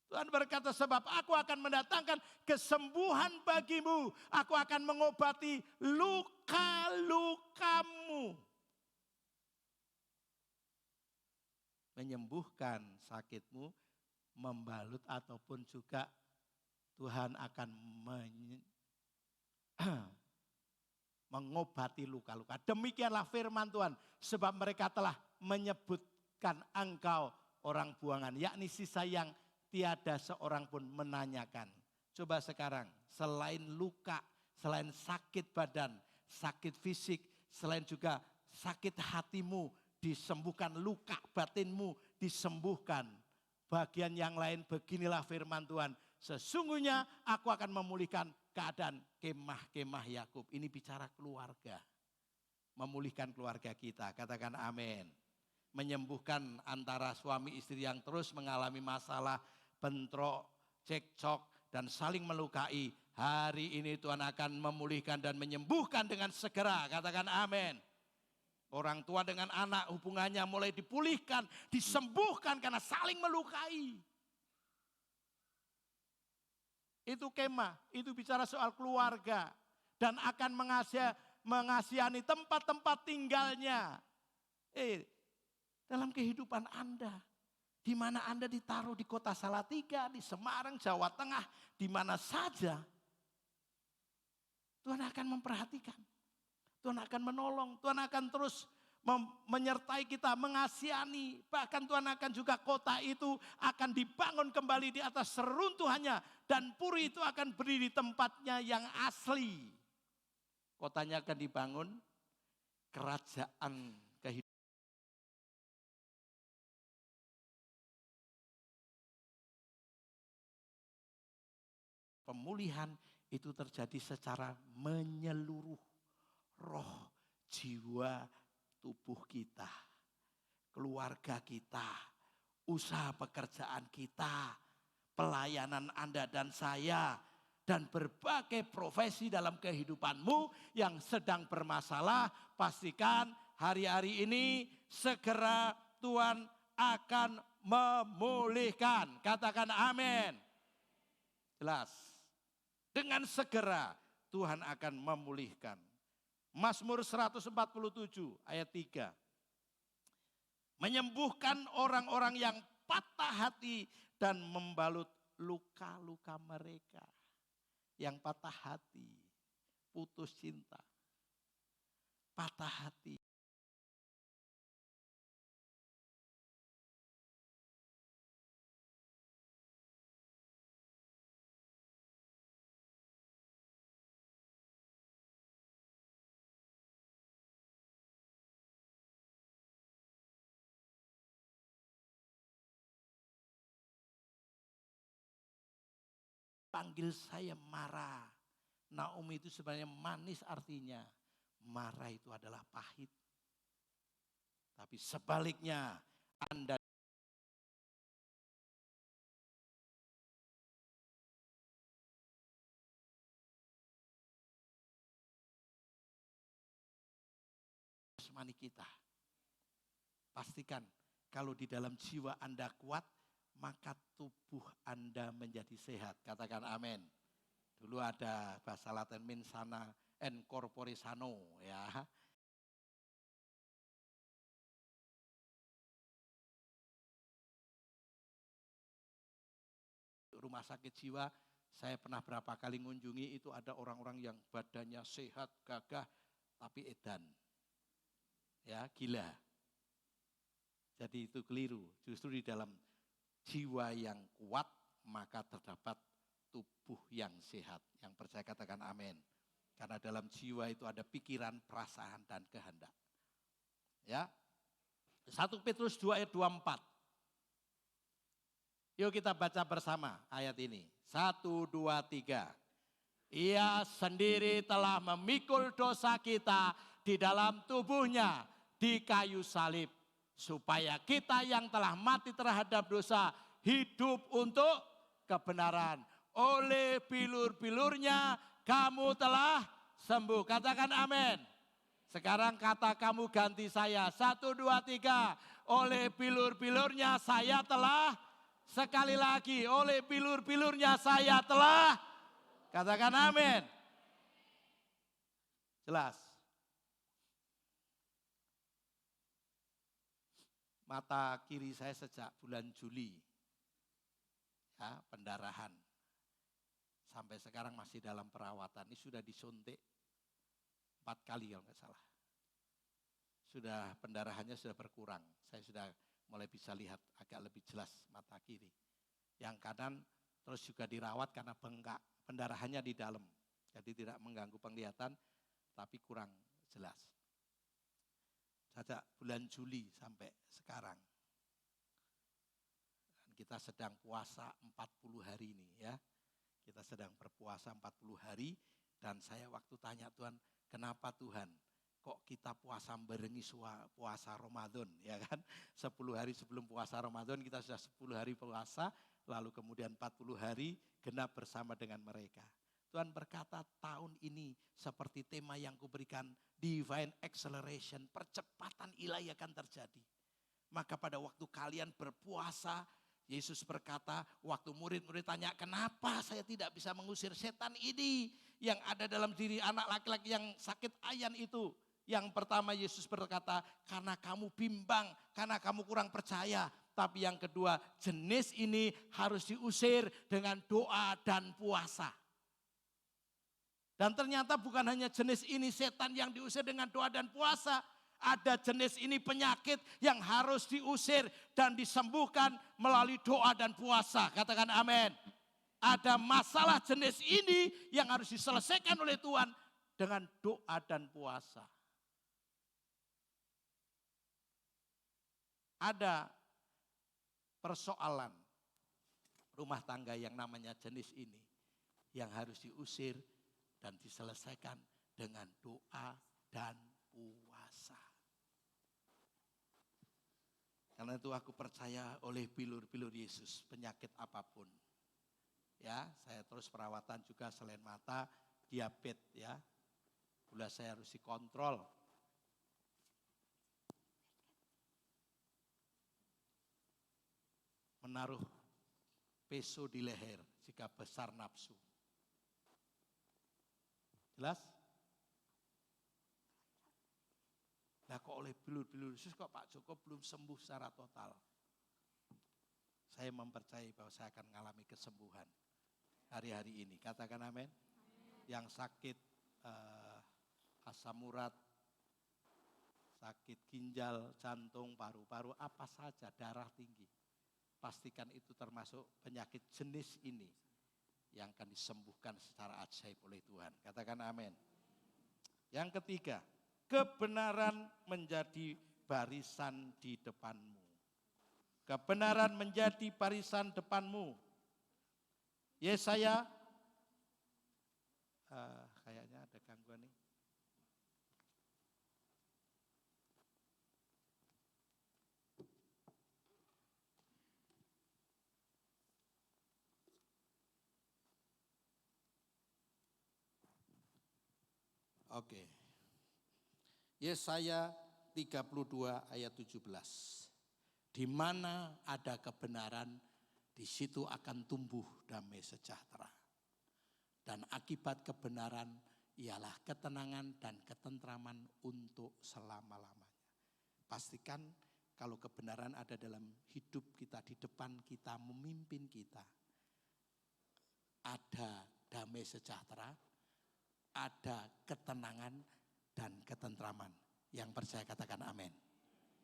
Tuhan berkata sebab aku akan mendatangkan kesembuhan bagimu. Aku akan mengobati luka-lukamu. Menyembuhkan sakitmu, membalut ataupun juga Tuhan akan mengobati luka-luka. Demikianlah firman Tuhan, sebab mereka telah menyebutkan engkau orang buangan, yakni sisa yang tiada seorang pun menanyakan. Coba sekarang, selain luka, selain sakit badan, sakit fisik, selain juga sakit hatimu, disembuhkan, luka batinmu disembuhkan. Bagian yang lain beginilah firman Tuhan. Sesungguhnya aku akan memulihkan keadaan kemah-kemah Yakub. Ini bicara keluarga. Memulihkan keluarga kita. Katakan amin. Menyembuhkan antara suami istri yang terus mengalami masalah, bentrok, cekcok, dan saling melukai. Hari ini Tuhan akan memulihkan dan menyembuhkan dengan segera. Katakan amin. Orang tua dengan anak hubungannya mulai dipulihkan, disembuhkan karena saling melukai. Itu kemah, itu bicara soal keluarga. Dan akan mengasihani tempat-tempat tinggalnya. Dalam kehidupan Anda. Di mana Anda ditaruh di kota Salatiga, di Semarang, Jawa Tengah, di mana saja. Tuhan akan memperhatikan. Tuhan akan menolong, Tuhan akan terus menyertai kita, mengasihani. Bahkan Tuhan akan juga kota itu akan dibangun kembali di atas seruntuhannya. Dan puri itu akan berdiri di tempatnya yang asli. Kotanya akan dibangun, kerajaan kehidupan. Pemulihan itu terjadi secara menyeluruh. Roh, jiwa, tubuh kita, keluarga kita, usaha pekerjaan kita, pelayanan Anda dan saya, dan berbagai profesi dalam kehidupanmu yang sedang bermasalah. Pastikan hari-hari ini segera Tuhan akan memulihkan. Katakan amin. Jelas. Dengan segera Tuhan akan memulihkan. Mazmur 147 ayat 3. Menyembuhkan orang-orang yang patah hati dan membalut luka-luka mereka. Yang patah hati, putus cinta, patah hati. Panggil saya Mara. Naomi itu sebenarnya manis artinya. Mara itu adalah pahit. Tapi sebaliknya Anda jasmani kita. Pastikan kalau di dalam jiwa Anda kuat, maka tubuh Anda menjadi sehat. Katakan amin. Dulu ada bahasa Latin mensana en corpore sano, ya. Rumah sakit jiwa, saya pernah berapa kali mengunjungi, itu ada orang-orang yang badannya sehat, gagah, tapi edan. Ya, gila. Jadi itu keliru. Justru di dalam jiwa yang kuat, maka terdapat tubuh yang sehat. Yang percaya katakan amin. Karena dalam jiwa itu ada pikiran, perasaan, dan kehendak. Ya. 1 Petrus 2 ayat 24. Yuk kita baca bersama ayat ini. 1, 2, 3. Ia sendiri telah memikul dosa kita di dalam tubuhnya di kayu salib. Supaya kita yang telah mati terhadap dosa hidup untuk kebenaran. Oleh bilur-bilurnya kamu telah sembuh. Katakan amin. Sekarang kata kamu ganti saya. 1, 2, 3. Oleh bilur-bilurnya saya telah. Sekali lagi. Oleh bilur-bilurnya saya telah. Katakan amin. Jelas. Mata kiri saya sejak bulan Juli, ya, pendarahan. Sampai sekarang masih dalam perawatan. Ini sudah disuntik 4 kali kalau nggak salah. Sudah pendarahannya sudah berkurang. Saya sudah mulai bisa lihat agak lebih jelas mata kiri. Yang kanan terus juga dirawat karena bengkak. Pendarahannya di dalam. Jadi tidak mengganggu penglihatan, tapi kurang jelas. Sejak bulan Juli sampai sekarang. Dan kita sedang puasa 40 hari ini ya. Kita sedang berpuasa 40 hari dan saya waktu tanya Tuhan, kenapa Tuhan kok kita puasa barengi puasa Ramadan ya kan. 10 hari sebelum puasa Ramadan kita sudah 10 hari puasa, lalu kemudian 40 hari genap bersama dengan mereka. Tuhan berkata tahun ini seperti tema yang kuberikan, divine acceleration, percepatan ilahi akan terjadi. Maka pada waktu kalian berpuasa, Yesus berkata, waktu murid-murid tanya, kenapa saya tidak bisa mengusir setan ini yang ada dalam diri anak laki-laki yang sakit ayan itu. Yang pertama Yesus berkata, karena kamu bimbang, karena kamu kurang percaya. Tapi yang kedua, jenis ini harus diusir dengan doa dan puasa. Dan ternyata bukan hanya jenis ini setan yang diusir dengan doa dan puasa. Ada jenis ini penyakit yang harus diusir dan disembuhkan melalui doa dan puasa. Katakan amin. Ada masalah jenis ini yang harus diselesaikan oleh Tuhan dengan doa dan puasa. Ada persoalan rumah tangga yang namanya jenis ini yang harus diusir dan diselesaikan dengan doa dan puasa. Karena itu aku percaya oleh bilur-bilur Yesus, penyakit apapun. Ya, saya terus perawatan juga selain mata, diabetes ya. Gula saya harus dikontrol. Menaruh peso di leher jika besar nafsu. Jelas? Nah kok oleh bilur-bilur Yesus kok Pak Joko belum sembuh secara total? Saya mempercayai bahwa saya akan mengalami kesembuhan hari-hari ini. Katakan amin. Yang sakit asam urat, sakit ginjal, jantung, paru-paru, apa saja, darah tinggi. Pastikan itu termasuk penyakit jenis ini yang akan disembuhkan secara ajaib oleh Tuhan. Katakan amin. Yang ketiga, kebenaran menjadi barisan di depanmu. Kebenaran menjadi barisan depanmu. Yesaya, kayaknya ada gangguan nih. Oke. Yesaya 32 ayat 17. Di mana ada kebenaran, di situ akan tumbuh damai sejahtera. Dan akibat kebenaran ialah ketenangan dan ketentraman untuk selama-lamanya. Pastikan kalau kebenaran ada dalam hidup kita, di depan kita, memimpin kita. Ada damai sejahtera, ada ketenangan dan ketentraman. Yang percaya katakan amin.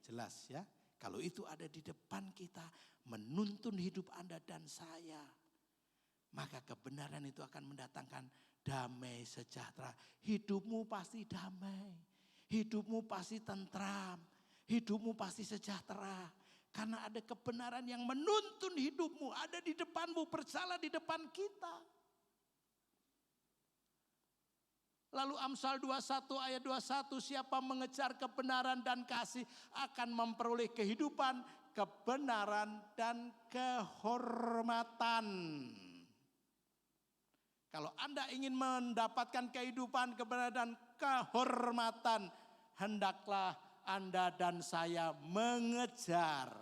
Jelas ya, kalau itu ada di depan kita, menuntun hidup Anda dan saya, maka kebenaran itu akan mendatangkan damai sejahtera. Hidupmu pasti damai, hidupmu pasti tentram, hidupmu pasti sejahtera. Karena ada kebenaran yang menuntun hidupmu, ada di depanmu, berjalan di depan kita. Lalu Amsal 21 ayat 21, siapa mengejar kebenaran dan kasih akan memperoleh kehidupan, kebenaran dan kehormatan. Kalau Anda ingin mendapatkan kehidupan, kebenaran dan kehormatan, hendaklah Anda dan saya mengejar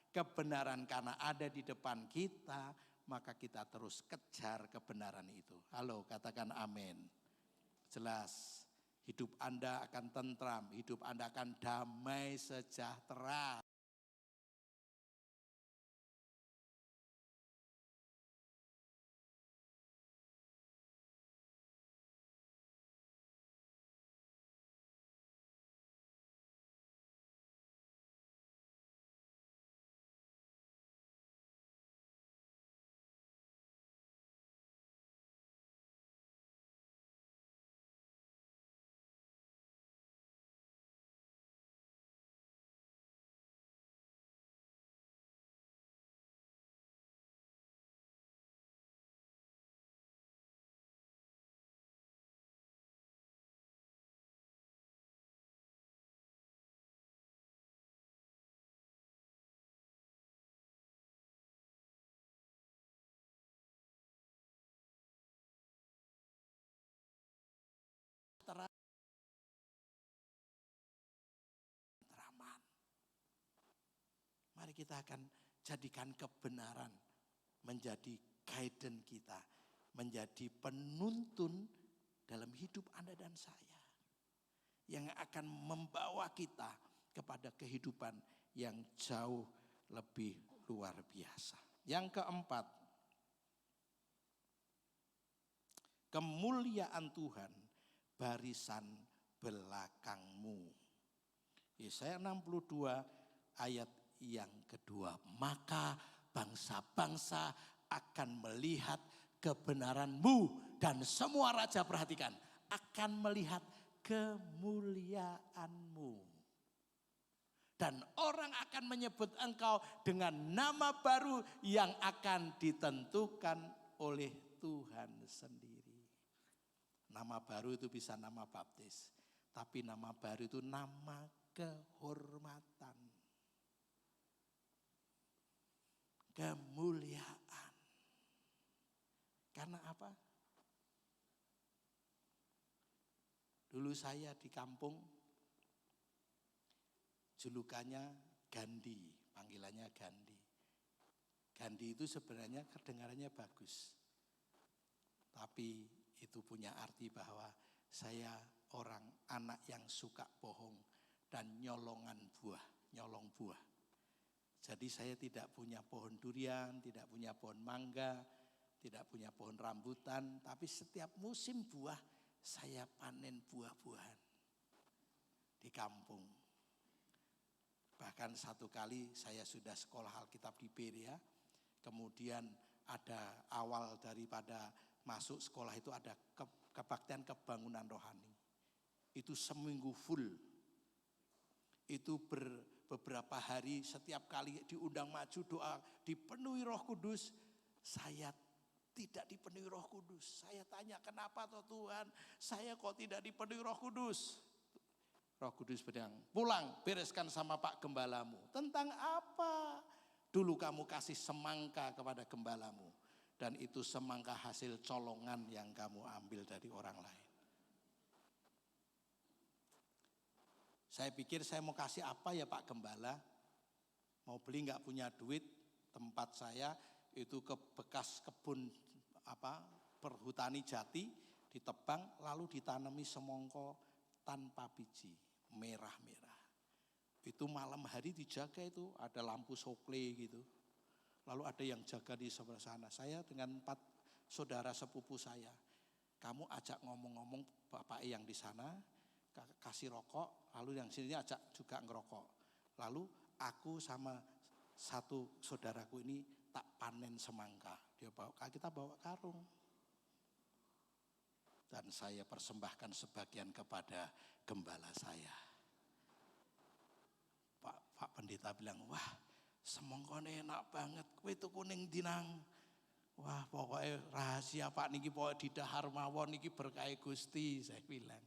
kebenaran. Karena ada di depan kita, maka kita terus kejar kebenaran itu. Halo, katakan amin. Jelas, hidup Anda akan tentram, hidup Anda akan damai sejahtera. Mari kita akan jadikan kebenaran menjadi guidance kita, menjadi penuntun dalam hidup Anda dan saya, yang akan membawa kita kepada kehidupan yang jauh lebih luar biasa. Yang keempat, kemuliaan Tuhan barisan belakangmu. Yesaya 62 ayat yang kedua. Maka bangsa-bangsa akan melihat kebenaranmu dan semua raja, perhatikan, akan melihat kemuliaanmu. Dan orang akan menyebut engkau dengan nama baru yang akan ditentukan oleh Tuhan sendiri. Nama baru itu bisa nama baptis. Tapi nama baru itu nama kehormatan. Kemuliaan. Karena apa? Dulu saya di kampung, julukannya Gandhi, panggilannya Gandhi. Gandhi itu sebenarnya kedengarannya bagus. Tapi itu punya arti bahwa saya orang anak yang suka bohong dan nyolong buah. Jadi saya tidak punya pohon durian, tidak punya pohon mangga, tidak punya pohon rambutan. Tapi setiap musim buah saya panen buah-buahan di kampung. Bahkan satu kali saya sudah sekolah Alkitab di Berea. Kemudian ada awal daripada masuk sekolah itu ada kebaktian kebangunan rohani. Itu seminggu full. Itu beberapa hari setiap kali diundang maju doa dipenuhi Roh Kudus. Saya tidak dipenuhi Roh Kudus. Saya tanya, kenapa toh Tuhan? Saya kok tidak dipenuhi Roh Kudus? Roh Kudus bilang, pulang bereskan sama Pak Gembalamu. Tentang apa? Dulu kamu kasih semangka kepada gembalamu. Dan itu semangka hasil colongan yang kamu ambil dari orang lain. Saya pikir saya mau kasih apa ya Pak Gembala? Mau beli nggak punya duit. Tempat saya itu ke bekas kebun perhutani jati. Ditebang lalu ditanami semongko tanpa biji. Merah-merah. Itu malam hari dijaga itu, ada lampu sokle gitu. Lalu ada yang jaga di sebelah sana. Saya dengan 4 saudara sepupu saya. Kamu ajak ngomong-ngomong bapak yang di sana, kasih rokok, lalu yang sini ajak juga ngerokok. Lalu aku sama satu saudaraku ini tak panen semangka. Kita bawa karung. Dan saya persembahkan sebagian kepada gembala saya. Pak Pendeta bilang, wah semongkone enak banget, kue itu kuning dinang. Wah pokoknya rahasia Pak niki pokoknya didahar mawon niki berkah Gusti, saya bilang.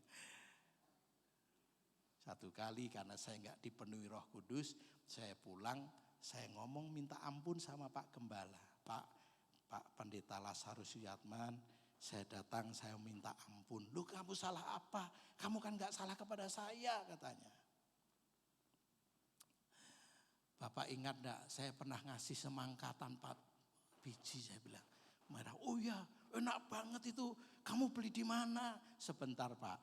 Satu kali karena saya enggak dipenuhi Roh Kudus, saya pulang, saya ngomong minta ampun sama Pak Gembala. Pak Pendeta Lazarus Yatman, saya datang, saya minta ampun. Lu kamu salah apa? Kamu kan enggak salah kepada saya, katanya. Bapak ingat enggak, saya pernah ngasih semangka tanpa biji, saya bilang. Merah, oh ya enak banget itu, kamu beli di mana? Sebentar Pak,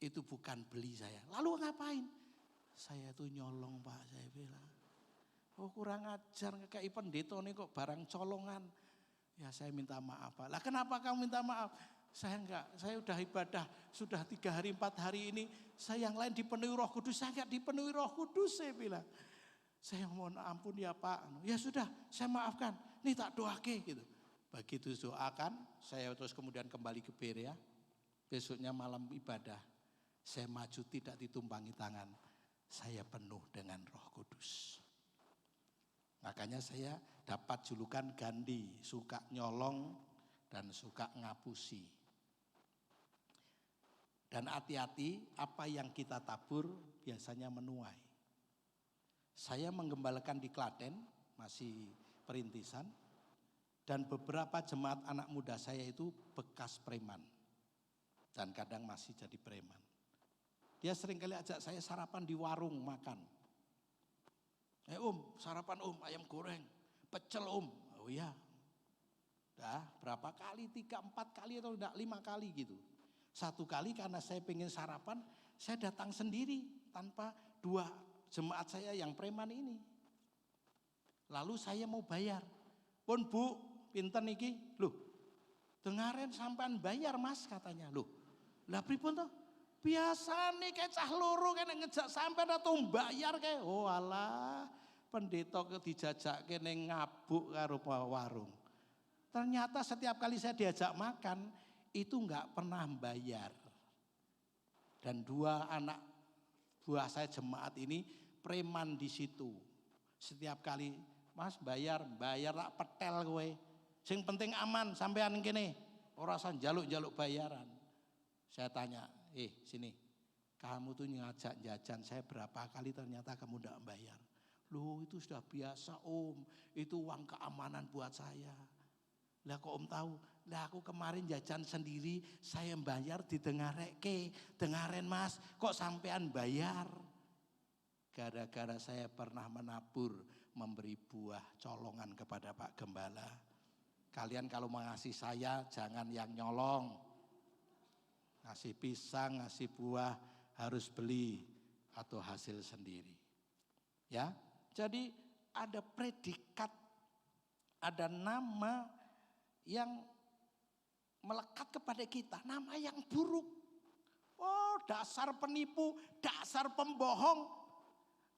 itu bukan beli saya. Lalu ngapain? Saya tuh nyolong Pak, saya bilang. Oh kurang ajar, kayak pendeta nih kok barang colongan. Ya saya minta maaf Pak. Lah kenapa kamu minta maaf? Saya enggak, saya udah ibadah, sudah 3 hari 4 hari ini, saya yang lain dipenuhi Roh Kudus, saya enggak dipenuhi Roh Kudus, saya bilang. Saya mohon ampun ya Pak. Ya sudah, saya maafkan. Nih tak doake gitu. Begitu doakan, saya terus kemudian kembali ke Berea. Besoknya malam ibadah, saya maju tidak ditumpangi tangan. Saya penuh dengan Roh Kudus. Makanya saya dapat julukan Gandhi, suka nyolong dan suka ngapusi. Dan hati-hati, apa yang kita tabur biasanya menuai. Saya menggembalakan di Klaten, masih perintisan. Dan beberapa jemaat anak muda saya itu bekas preman. Dan kadang masih jadi preman. Dia seringkali ajak saya sarapan di warung makan. Sarapan ayam goreng, pecel Oh iya. Dah berapa kali, 3, 4 kali atau enggak 5 kali gitu. Satu kali karena saya pengen sarapan, saya datang sendiri tanpa 2 jemaat saya yang preman ini. Lalu saya mau bayar. Pun Bu, pinten niki? Loh, dengarin sampean bayar Mas katanya. Loh, lah pripun toh? Biasa nih kayak cah loro kene ngejak sampean atau bayar kayak. Oh alah, pendeta ke dijajak kene ngabuk karo warung. Ternyata setiap kali saya diajak makan itu enggak pernah bayar. Dan 2 anak buah saya jemaat ini preman di situ. Setiap kali, Mas bayar lah petel kowe. Sing penting aman sampean kene. Ora usah njaluk-njaluk bayaran. Saya tanya, sini. Kamu tuh ngajak jajan saya berapa kali ternyata kamu enggak bayar. Loh itu sudah biasa Om. Itu uang keamanan buat saya. Lah kok Om tahu? Lah aku kemarin jajan sendiri, saya bayar didengareke. Dengaren Mas, kok sampean bayar? Gara-gara saya pernah menabur, memberi buah colongan kepada Pak Gembala. Kalian kalau mengasihi saya jangan yang nyolong. Ngasih pisang, ngasih buah harus beli atau hasil sendiri. Ya, jadi ada predikat, ada nama yang melekat kepada kita, nama yang buruk. Oh, dasar penipu, dasar pembohong.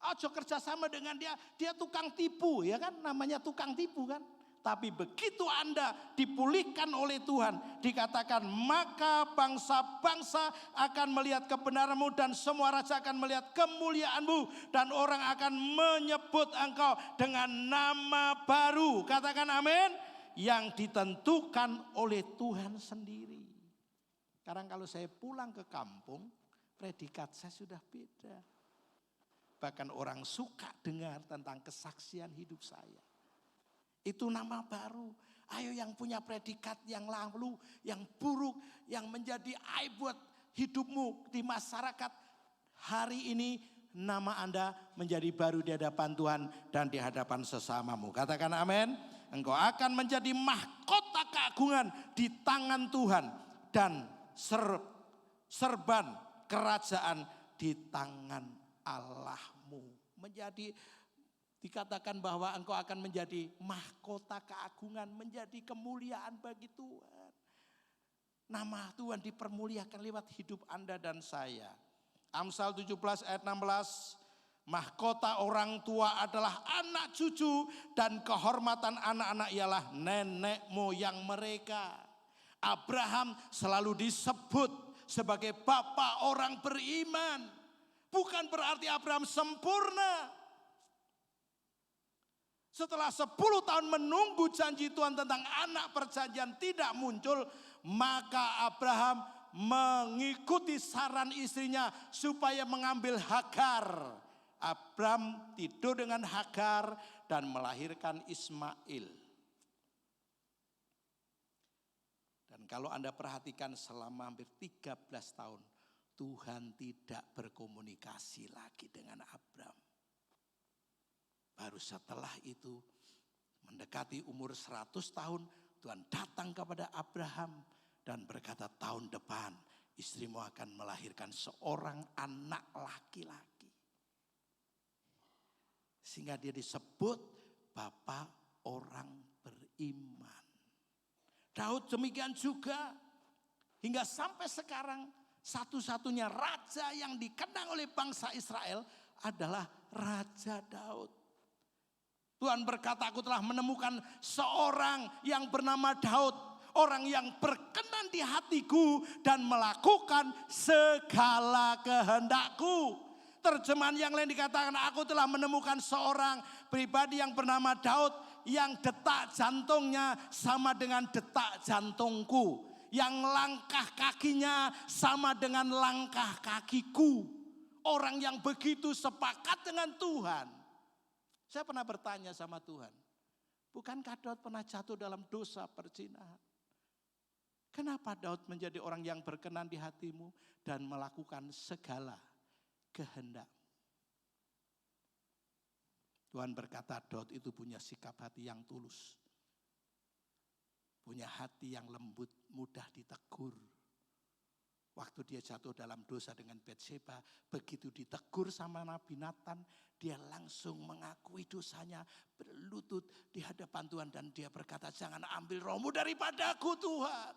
Ojo kerjasama dengan dia tukang tipu, ya kan? Namanya tukang tipu kan? Tapi begitu Anda dipulihkan oleh Tuhan, dikatakan maka bangsa-bangsa akan melihat kebenaranmu dan semua raja akan melihat kemuliaanmu dan orang akan menyebut engkau dengan nama baru. Katakan amin. Yang ditentukan oleh Tuhan sendiri. Sekarang kalau saya pulang ke kampung, predikat saya sudah beda. Bahkan orang suka dengar tentang kesaksian hidup saya. Itu nama baru. Ayo yang punya predikat yang lalu, yang buruk, yang menjadi aib buat hidupmu di masyarakat. Hari ini nama Anda menjadi baru di hadapan Tuhan dan di hadapan sesamamu. Katakan amin. Engkau akan menjadi mahkota keagungan di tangan Tuhan. Dan serban kerajaan di tangan Allahmu. Menjadi dikatakan bahwa engkau akan menjadi mahkota keagungan, menjadi kemuliaan bagi Tuhan. Nama Tuhan dipermuliakan lewat hidup Anda dan saya. Amsal 17 ayat 16, mahkota orang tua adalah anak cucu dan kehormatan anak-anak ialah nenek moyang mereka. Abraham selalu disebut sebagai bapak orang beriman. Bukan berarti Abraham sempurna. Setelah 10 tahun menunggu janji Tuhan tentang anak perjanjian tidak muncul, maka Abraham mengikuti saran istrinya supaya mengambil Hagar. Abraham tidur dengan Hagar dan melahirkan Ismail. Dan kalau Anda perhatikan selama hampir 13 tahun, Tuhan tidak berkomunikasi lagi dengan Abraham. Baru setelah itu mendekati umur 100 tahun Tuhan datang kepada Abraham dan berkata tahun depan istrimu akan melahirkan seorang anak laki-laki. Sehingga dia disebut bapak orang beriman. Daud demikian juga hingga sampai sekarang satu-satunya raja yang dikenang oleh bangsa Israel adalah Raja Daud. Tuhan berkata, aku telah menemukan seorang yang bernama Daud. Orang yang berkenan di hatiku dan melakukan segala kehendakku. Terjemahan yang lain dikatakan, aku telah menemukan seorang pribadi yang bernama Daud. Yang detak jantungnya sama dengan detak jantungku. Yang langkah kakinya sama dengan langkah kakiku. Orang yang begitu sepakat dengan Tuhan. Saya pernah bertanya sama Tuhan, bukankah Daud pernah jatuh dalam dosa perzinahan? Kenapa Daud menjadi orang yang berkenan di hatimu dan melakukan segala kehendak? Tuhan berkata Daud itu punya sikap hati yang tulus. Punya hati yang lembut, mudah ditegur. Waktu dia jatuh dalam dosa dengan Batseba, begitu ditegur sama Nabi Nathan, dia langsung mengakui dosanya, berlutut di hadapan Tuhan dan dia berkata, jangan ambil rohmu daripadaku Tuhan.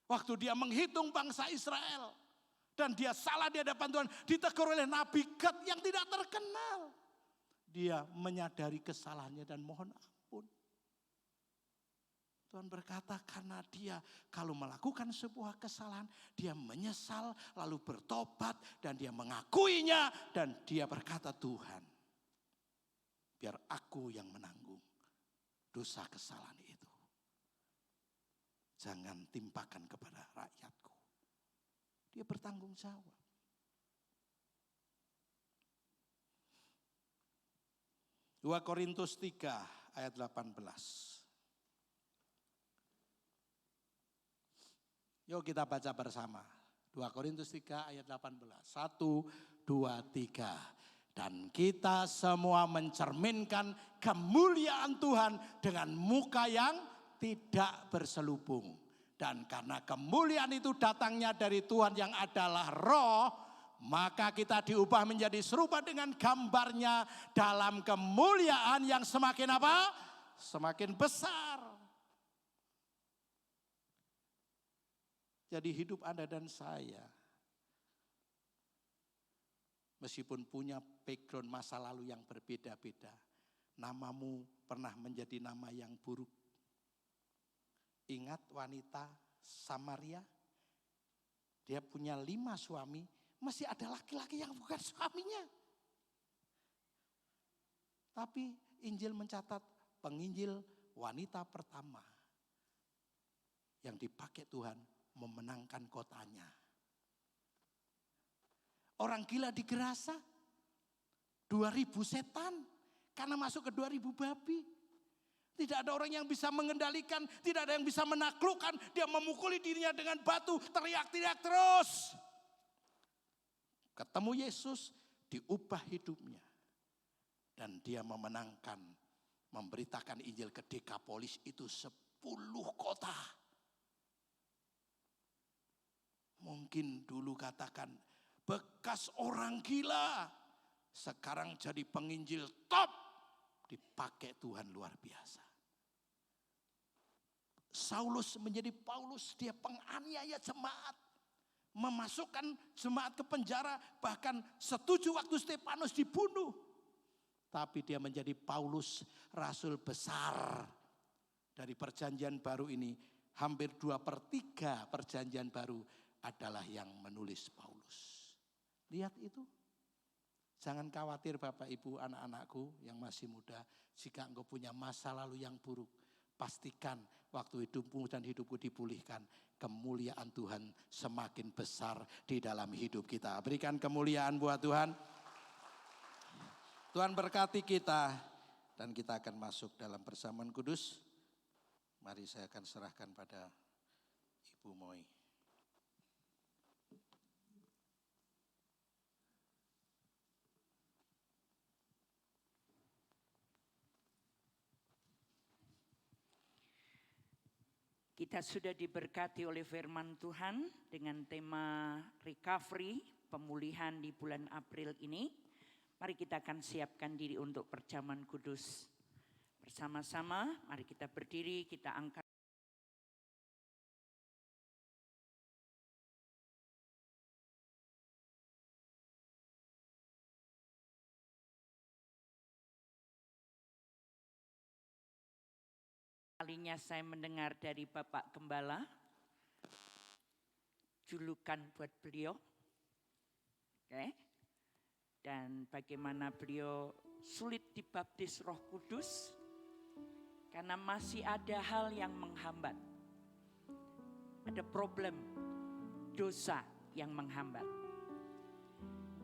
Waktu dia menghitung bangsa Israel. Dan dia salah di hadapan Tuhan. Ditegur oleh Nabi Gad yang tidak terkenal. Dia menyadari kesalahannya dan mohon ampun. Tuhan berkata karena dia kalau melakukan sebuah kesalahan. Dia menyesal lalu bertobat dan dia mengakuinya. Dan dia berkata Tuhan biar aku yang menanggung dosa kesalahan itu. Jangan timpakan kepada rakyatku. Dia bertanggung jawab. Dua Korintus 3 ayat 18. Yuk kita baca bersama. 2 Korintus 3 ayat 18. 1, 2, 3. Dan kita semua mencerminkan kemuliaan Tuhan dengan muka yang tidak berselubung. Dan karena kemuliaan itu datangnya dari Tuhan yang adalah roh, maka kita diubah menjadi serupa dengan gambarnya dalam kemuliaan yang semakin apa? Semakin besar. Jadi hidup Anda dan saya, meskipun punya background masa lalu yang berbeda-beda, namamu pernah menjadi nama yang buruk. Ingat wanita Samaria? Dia punya 5 suami, masih ada laki-laki yang bukan suaminya. Tapi Injil mencatat penginjil wanita pertama yang dipakai Tuhan memenangkan kotanya. Orang gila di Gerasa, 2000 setan karena masuk ke 2000 babi. Tidak ada orang yang bisa mengendalikan, tidak ada yang bisa menaklukkan. Dia memukuli dirinya dengan batu, teriak-teriak terus. Ketemu Yesus, diubah hidupnya. Dan dia memenangkan, memberitakan Injil ke Dekapolis itu 10 kota. Mungkin dulu katakan, bekas orang gila. Sekarang jadi penginjil top. Dipakai Tuhan luar biasa. Saulus menjadi Paulus, dia penganiaya jemaat. Memasukkan jemaat ke penjara, bahkan setuju waktu Stefanus dibunuh. Tapi dia menjadi Paulus, rasul besar. Dari perjanjian baru ini, hampir 2/3 perjanjian baru adalah yang menulis Paulus. Lihat itu. Jangan khawatir Bapak Ibu anak-anakku yang masih muda. Jika engkau punya masa lalu yang buruk. Pastikan waktu hidupmu dan hidupku dipulihkan. Kemuliaan Tuhan semakin besar di dalam hidup kita. Berikan kemuliaan buat Tuhan. Tuhan berkati kita. Dan kita akan masuk dalam persamaan kudus. Mari saya akan serahkan pada Ibu Moi. Kita sudah diberkati oleh firman Tuhan dengan tema recovery, pemulihan di bulan April ini. Mari kita akan siapkan diri untuk perjamuan kudus. Bersama-sama, mari kita berdiri, kita angkat. Kalinya saya mendengar dari Bapak Gembala, julukan buat beliau. Oke. Dan bagaimana beliau sulit dibaptis Roh Kudus, karena masih ada hal yang menghambat. Ada problem, dosa yang menghambat.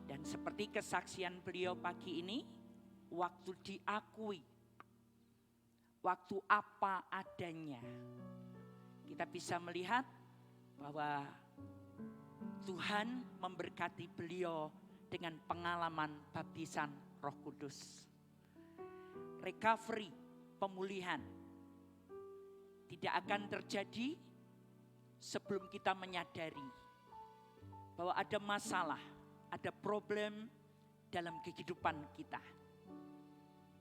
Dan seperti kesaksian beliau pagi ini, waktu diakui, waktu apa adanya, kita bisa melihat bahwa Tuhan memberkati beliau dengan pengalaman baptisan Roh Kudus. Recovery, pemulihan, tidak akan terjadi sebelum kita menyadari bahwa ada masalah, ada problem dalam kehidupan kita.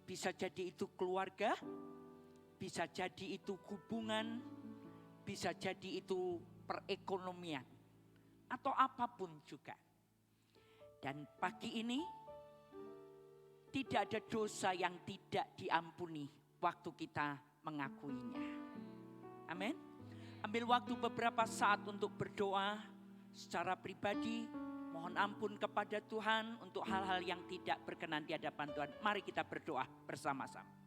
Bisa jadi itu keluarga, bisa jadi itu hubungan, bisa jadi itu perekonomian, atau apapun juga. Dan pagi ini tidak ada dosa yang tidak diampuni waktu kita mengakuinya. Amin. Ambil waktu beberapa saat untuk berdoa secara pribadi, mohon ampun kepada Tuhan untuk hal-hal yang tidak berkenan di hadapan Tuhan. Mari kita berdoa bersama-sama.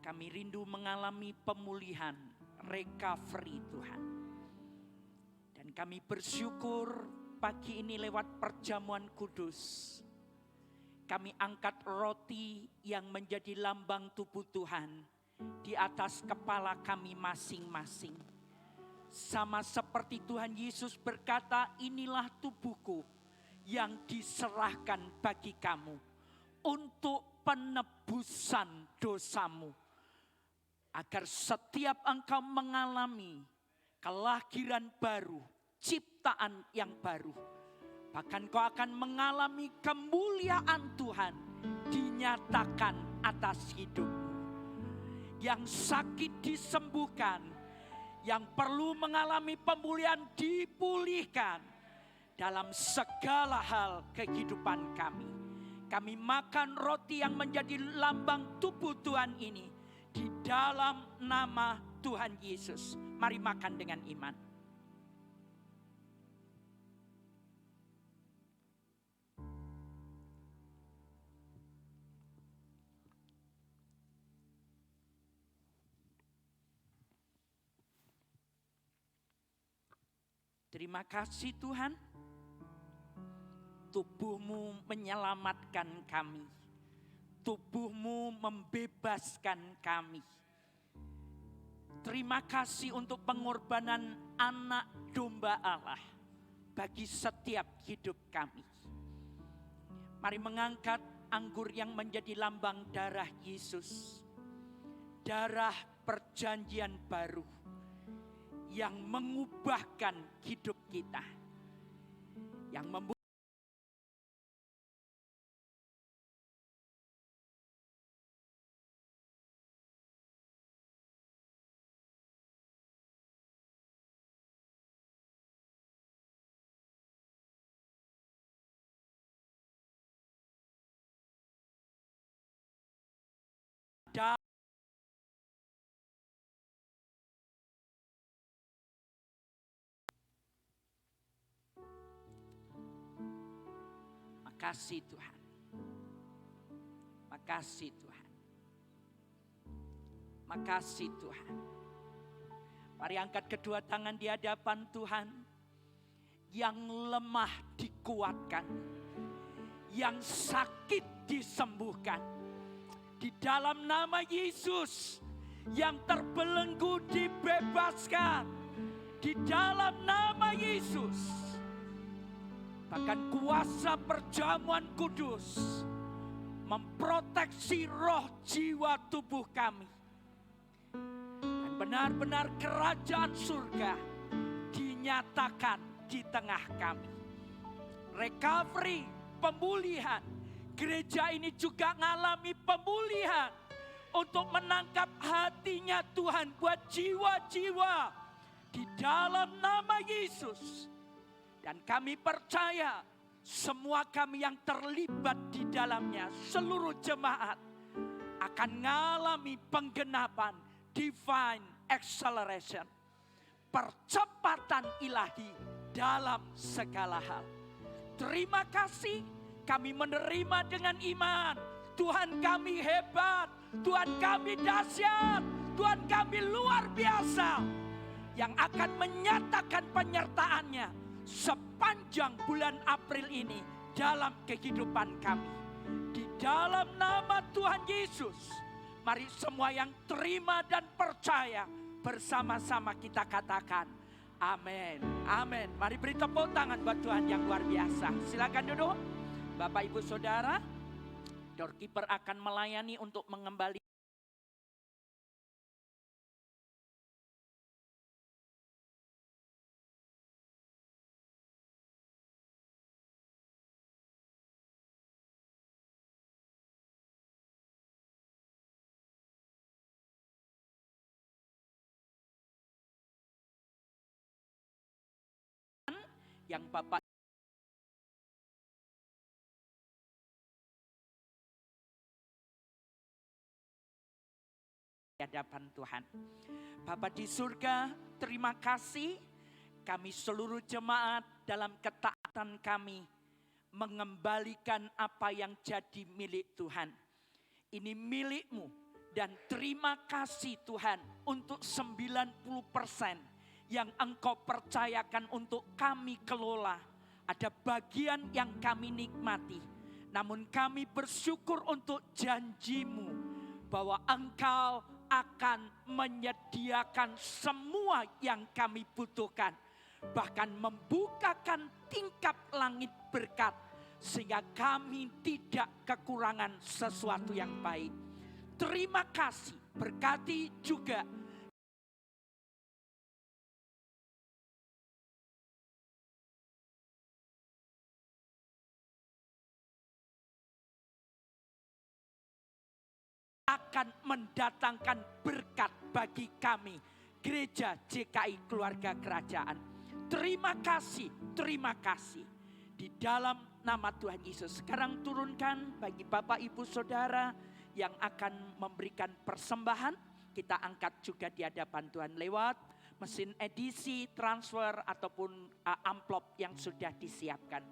Kami rindu mengalami pemulihan, recovery Tuhan. Dan kami bersyukur pagi ini lewat perjamuan kudus. Kami angkat roti yang menjadi lambang tubuh Tuhan di atas kepala kami masing-masing. Sama seperti Tuhan Yesus berkata, inilah tubuhku yang diserahkan bagi kamu untuk penebusan dosamu. Agar setiap engkau mengalami kelahiran baru, ciptaan yang baru. Bahkan kau akan mengalami kemuliaan Tuhan dinyatakan atas hidupmu. Yang sakit disembuhkan, yang perlu mengalami pemulihan dipulihkan dalam segala hal kehidupan kami. Kami makan roti yang menjadi lambang tubuh Tuhan ini di dalam nama Tuhan Yesus. Mari makan dengan iman. Terima kasih Tuhan, tubuh-Mu menyelamatkan kami. Tubuh-Mu membebaskan kami. Terima kasih untuk pengorbanan anak domba Allah bagi setiap hidup kami. Mari mengangkat anggur yang menjadi lambang darah Yesus. Darah perjanjian baru yang mengubahkan hidup kita. Yang membuat Makasih Tuhan. Makasih Tuhan. Makasih Tuhan. Mari angkat kedua tangan di hadapan Tuhan. Yang lemah dikuatkan. Yang sakit disembuhkan. Di dalam nama Yesus. Yang terbelenggu dibebaskan. Di dalam nama Yesus. Bahkan kuasa perjamuan kudus memproteksi roh, jiwa, tubuh kami. Dan benar-benar kerajaan surga dinyatakan di tengah kami. Recovery, pemulihan. Gereja ini juga mengalami pemulihan untuk menangkap hatinya Tuhan buat jiwa-jiwa di dalam nama Yesus. Dan kami percaya semua kami yang terlibat di dalamnya, seluruh jemaat akan mengalami penggenapan, divine acceleration, percepatan ilahi dalam segala hal. Terima kasih kami menerima dengan iman. Tuhan kami hebat, Tuhan kami dahsyat, Tuhan kami luar biasa yang akan menyatakan penyertaannya sepanjang bulan April ini dalam kehidupan kami. Di dalam nama Tuhan Yesus, mari semua yang terima dan percaya bersama-sama kita katakan amin. Amin. Mari beri tepuk tangan buat Tuhan yang luar biasa. Silakan duduk. Bapak Ibu Saudara, doorkeeper akan melayani untuk mengembalikan yang Bapak di hadapan Tuhan. Bapa di surga, terima kasih kami seluruh jemaat dalam ketaatan kami mengembalikan apa yang jadi milik Tuhan. Ini milik-Mu dan terima kasih Tuhan untuk 90% yang Engkau percayakan untuk kami kelola. Ada bagian yang kami nikmati. Namun kami bersyukur untuk janji-Mu bahwa Engkau akan menyediakan semua yang kami butuhkan. Bahkan membukakan tingkap langit berkat. Sehingga kami tidak kekurangan sesuatu yang baik. Terima kasih, berkati juga akan mendatangkan berkat bagi kami, Gereja JKI Keluarga Kerajaan. Terima kasih, terima kasih. Di dalam nama Tuhan Yesus. Sekarang turunkan bagi Bapak Ibu Saudara yang akan memberikan persembahan. Kita angkat juga di hadapan Tuhan lewat mesin edisi, transfer ataupun amplop yang sudah disiapkan.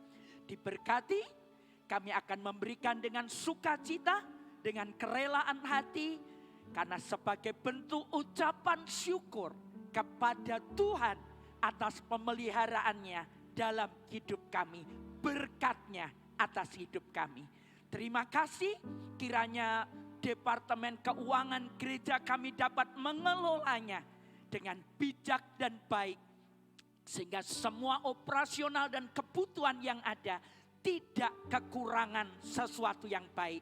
Diberkati, kami akan memberikan dengan sukacita, dengan kerelaan hati, karena sebagai bentuk ucapan syukur kepada Tuhan atas pemeliharaannya dalam hidup kami, berkatnya atas hidup kami. Terima kasih, kiranya Departemen Keuangan gereja kami dapat mengelolanya dengan bijak dan baik, sehingga semua operasional dan kebutuhan yang ada tidak kekurangan sesuatu yang baik.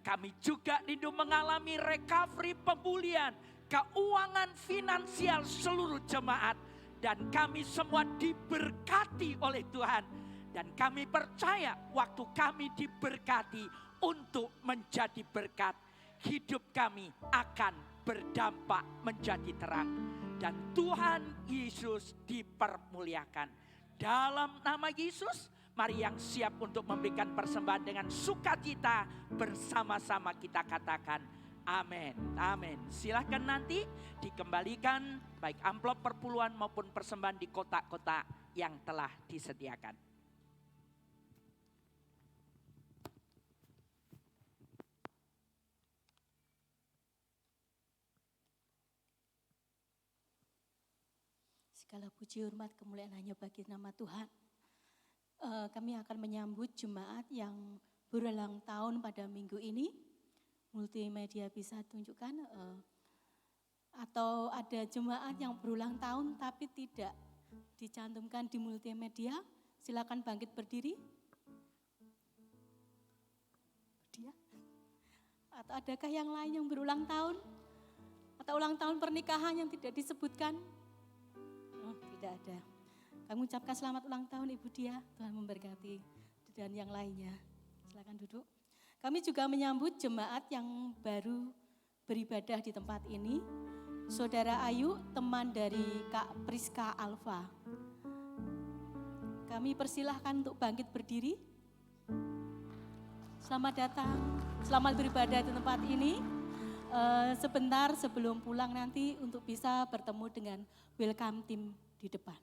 Kami juga rindu mengalami recovery, pemulihan keuangan finansial seluruh jemaat. Dan kami semua diberkati oleh Tuhan. Dan kami percaya waktu kami diberkati untuk menjadi berkat, hidup kami akan berdampak menjadi terang. Dan Tuhan Yesus dipermuliakan. Dalam nama Yesus, mari yang siap untuk memberikan persembahan dengan sukacita bersama-sama kita katakan amin. Amin. Silahkan nanti dikembalikan baik amplop perpuluhan maupun persembahan di kotak-kotak yang telah disediakan. Segala puji hormat kemuliaan hanya bagi nama Tuhan. Kami akan menyambut jemaat yang berulang tahun pada minggu ini. Multimedia bisa tunjukkan, atau ada jemaat yang berulang tahun tapi tidak dicantumkan di multimedia. Silakan bangkit berdiri. Atau adakah yang lain yang berulang tahun? Atau ulang tahun pernikahan yang tidak disebutkan? Oh, tidak ada. Kami ucapkan selamat ulang tahun Ibu Dia, Tuhan memberkati, dan yang lainnya. Silakan duduk. Kami juga menyambut jemaat yang baru beribadah di tempat ini. Saudara Ayu, teman dari Kak Priska Alfa. Kami persilahkan untuk bangkit berdiri. Selamat datang, selamat beribadah di tempat ini. Sebentar sebelum pulang nanti untuk bisa bertemu dengan welcome team di depan.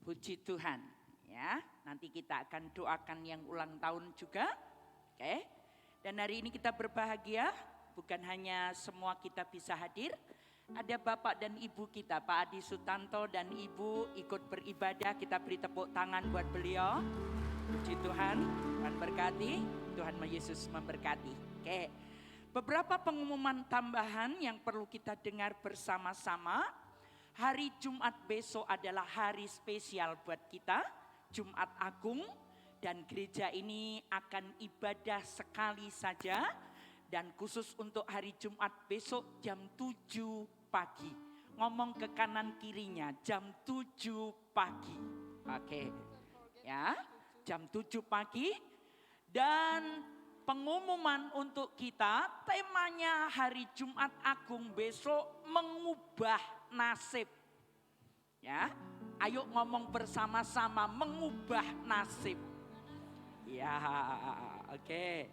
Puji Tuhan, ya. Nanti kita akan doakan yang ulang tahun juga, oke. Dan hari ini kita berbahagia, bukan hanya semua kita bisa hadir, Ada Bapak dan Ibu kita, Pak Adi Sutanto dan Ibu ikut beribadah. Kita beri tepuk tangan buat beliau. Puji Tuhan, Tuhan berkati, Tuhan Yesus memberkati. Oke, beberapa pengumuman tambahan yang perlu kita dengar bersama-sama. Hari Jumat besok adalah hari spesial buat kita, Jumat Agung. Dan gereja ini akan ibadah sekali saja. Dan khusus untuk hari Jumat besok jam 7 pagi. Ngomong ke kanan kirinya jam 7 pagi. Oke. Ya, jam 7 pagi. Dan pengumuman untuk kita, temanya hari Jumat Agung besok mengubah nasib. Ya, ayo ngomong bersama-sama mengubah nasib. Ya, oke.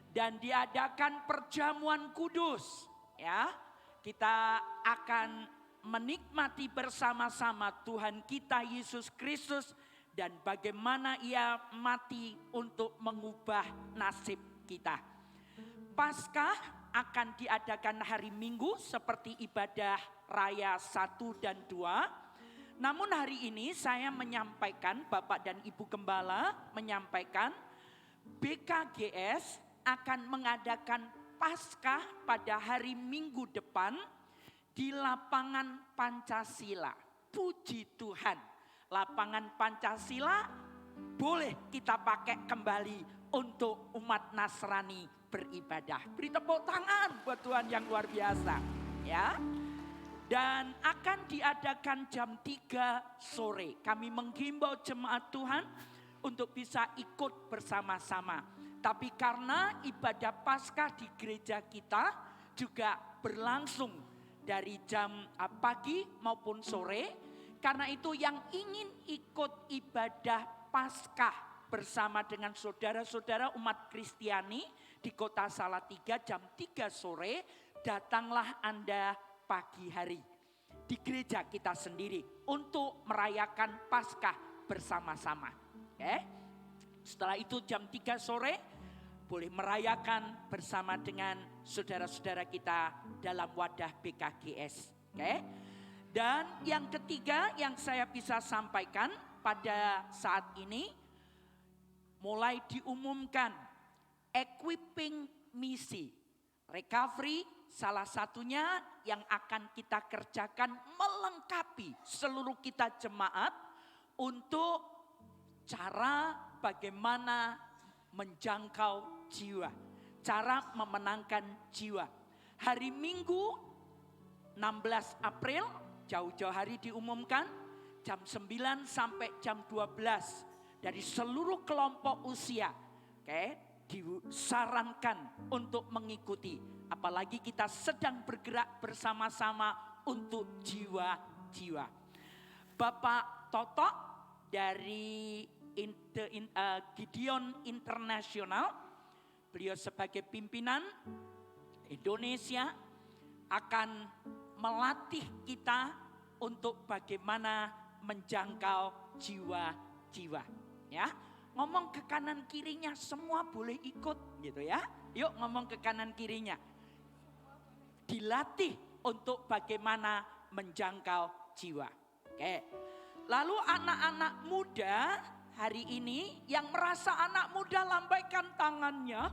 Dan diadakan perjamuan kudus, ya. Kita akan menikmati bersama-sama Tuhan kita Yesus Kristus dan bagaimana Ia mati untuk mengubah nasib kita. Paskah akan diadakan hari Minggu seperti ibadah raya 1 dan 2. Namun hari ini saya menyampaikan, Bapak dan Ibu Gembala menyampaikan BKGS akan mengadakan Paskah pada hari Minggu depan di lapangan Pancasila. Puji Tuhan, lapangan Pancasila boleh kita pakai kembali untuk umat Nasrani beribadah. Beri tepuk tangan buat Tuhan yang luar biasa, ya. Dan akan diadakan jam 3 sore. Kami menghimbau jemaat Tuhan untuk bisa ikut bersama-sama. Tapi karena ibadah Paskah di gereja kita juga berlangsung dari jam pagi maupun sore. Karena itu yang ingin ikut ibadah Paskah bersama dengan saudara-saudara umat Kristiani di Kota Salatiga jam 3 sore, datanglah Anda pagi hari di gereja kita sendiri untuk merayakan Paskah bersama-sama. Oke? Setelah itu jam 3 sore boleh merayakan bersama dengan saudara-saudara kita dalam wadah BKGS. Oke? Dan yang ketiga yang saya bisa sampaikan pada saat ini, mulai diumumkan equipping misi. Recovery salah satunya yang akan kita kerjakan melengkapi seluruh kita jemaat untuk cara bagaimana menjangkau jiwa, cara memenangkan jiwa. Hari Minggu 16 April jauh-jauh hari diumumkan jam 9 sampai jam 12 dari seluruh kelompok usia. Oke, disarankan untuk mengikuti. Apalagi kita sedang bergerak bersama-sama untuk jiwa-jiwa. Bapak Toto dari Gideon International, beliau sebagai pimpinan Indonesia akan melatih kita untuk bagaimana menjangkau jiwa-jiwa. Ya, ngomong ke kanan kirinya semua boleh ikut gitu ya. Yuk ngomong ke kanan kirinya. Dilatih untuk bagaimana menjangkau jiwa. Oke. Lalu anak-anak muda hari ini yang merasa anak muda lambaikan tangannya.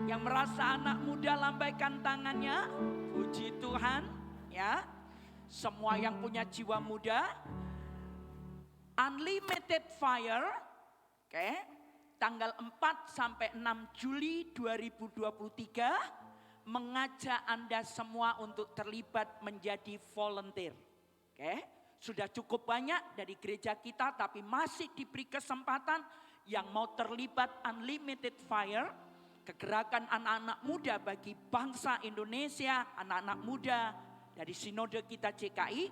Yang merasa anak muda lambaikan tangannya. Puji Tuhan ya. Semua yang punya jiwa muda. Unlimited Fire. Oke. Tanggal 4 sampai 6 Juli 2023. Mengajak Anda semua untuk terlibat menjadi volunteer. Oke, sudah cukup banyak dari gereja kita tapi masih diberi kesempatan yang mau terlibat Unlimited Fire, kegerakan anak-anak muda bagi bangsa Indonesia, anak-anak muda dari sinode kita CKI,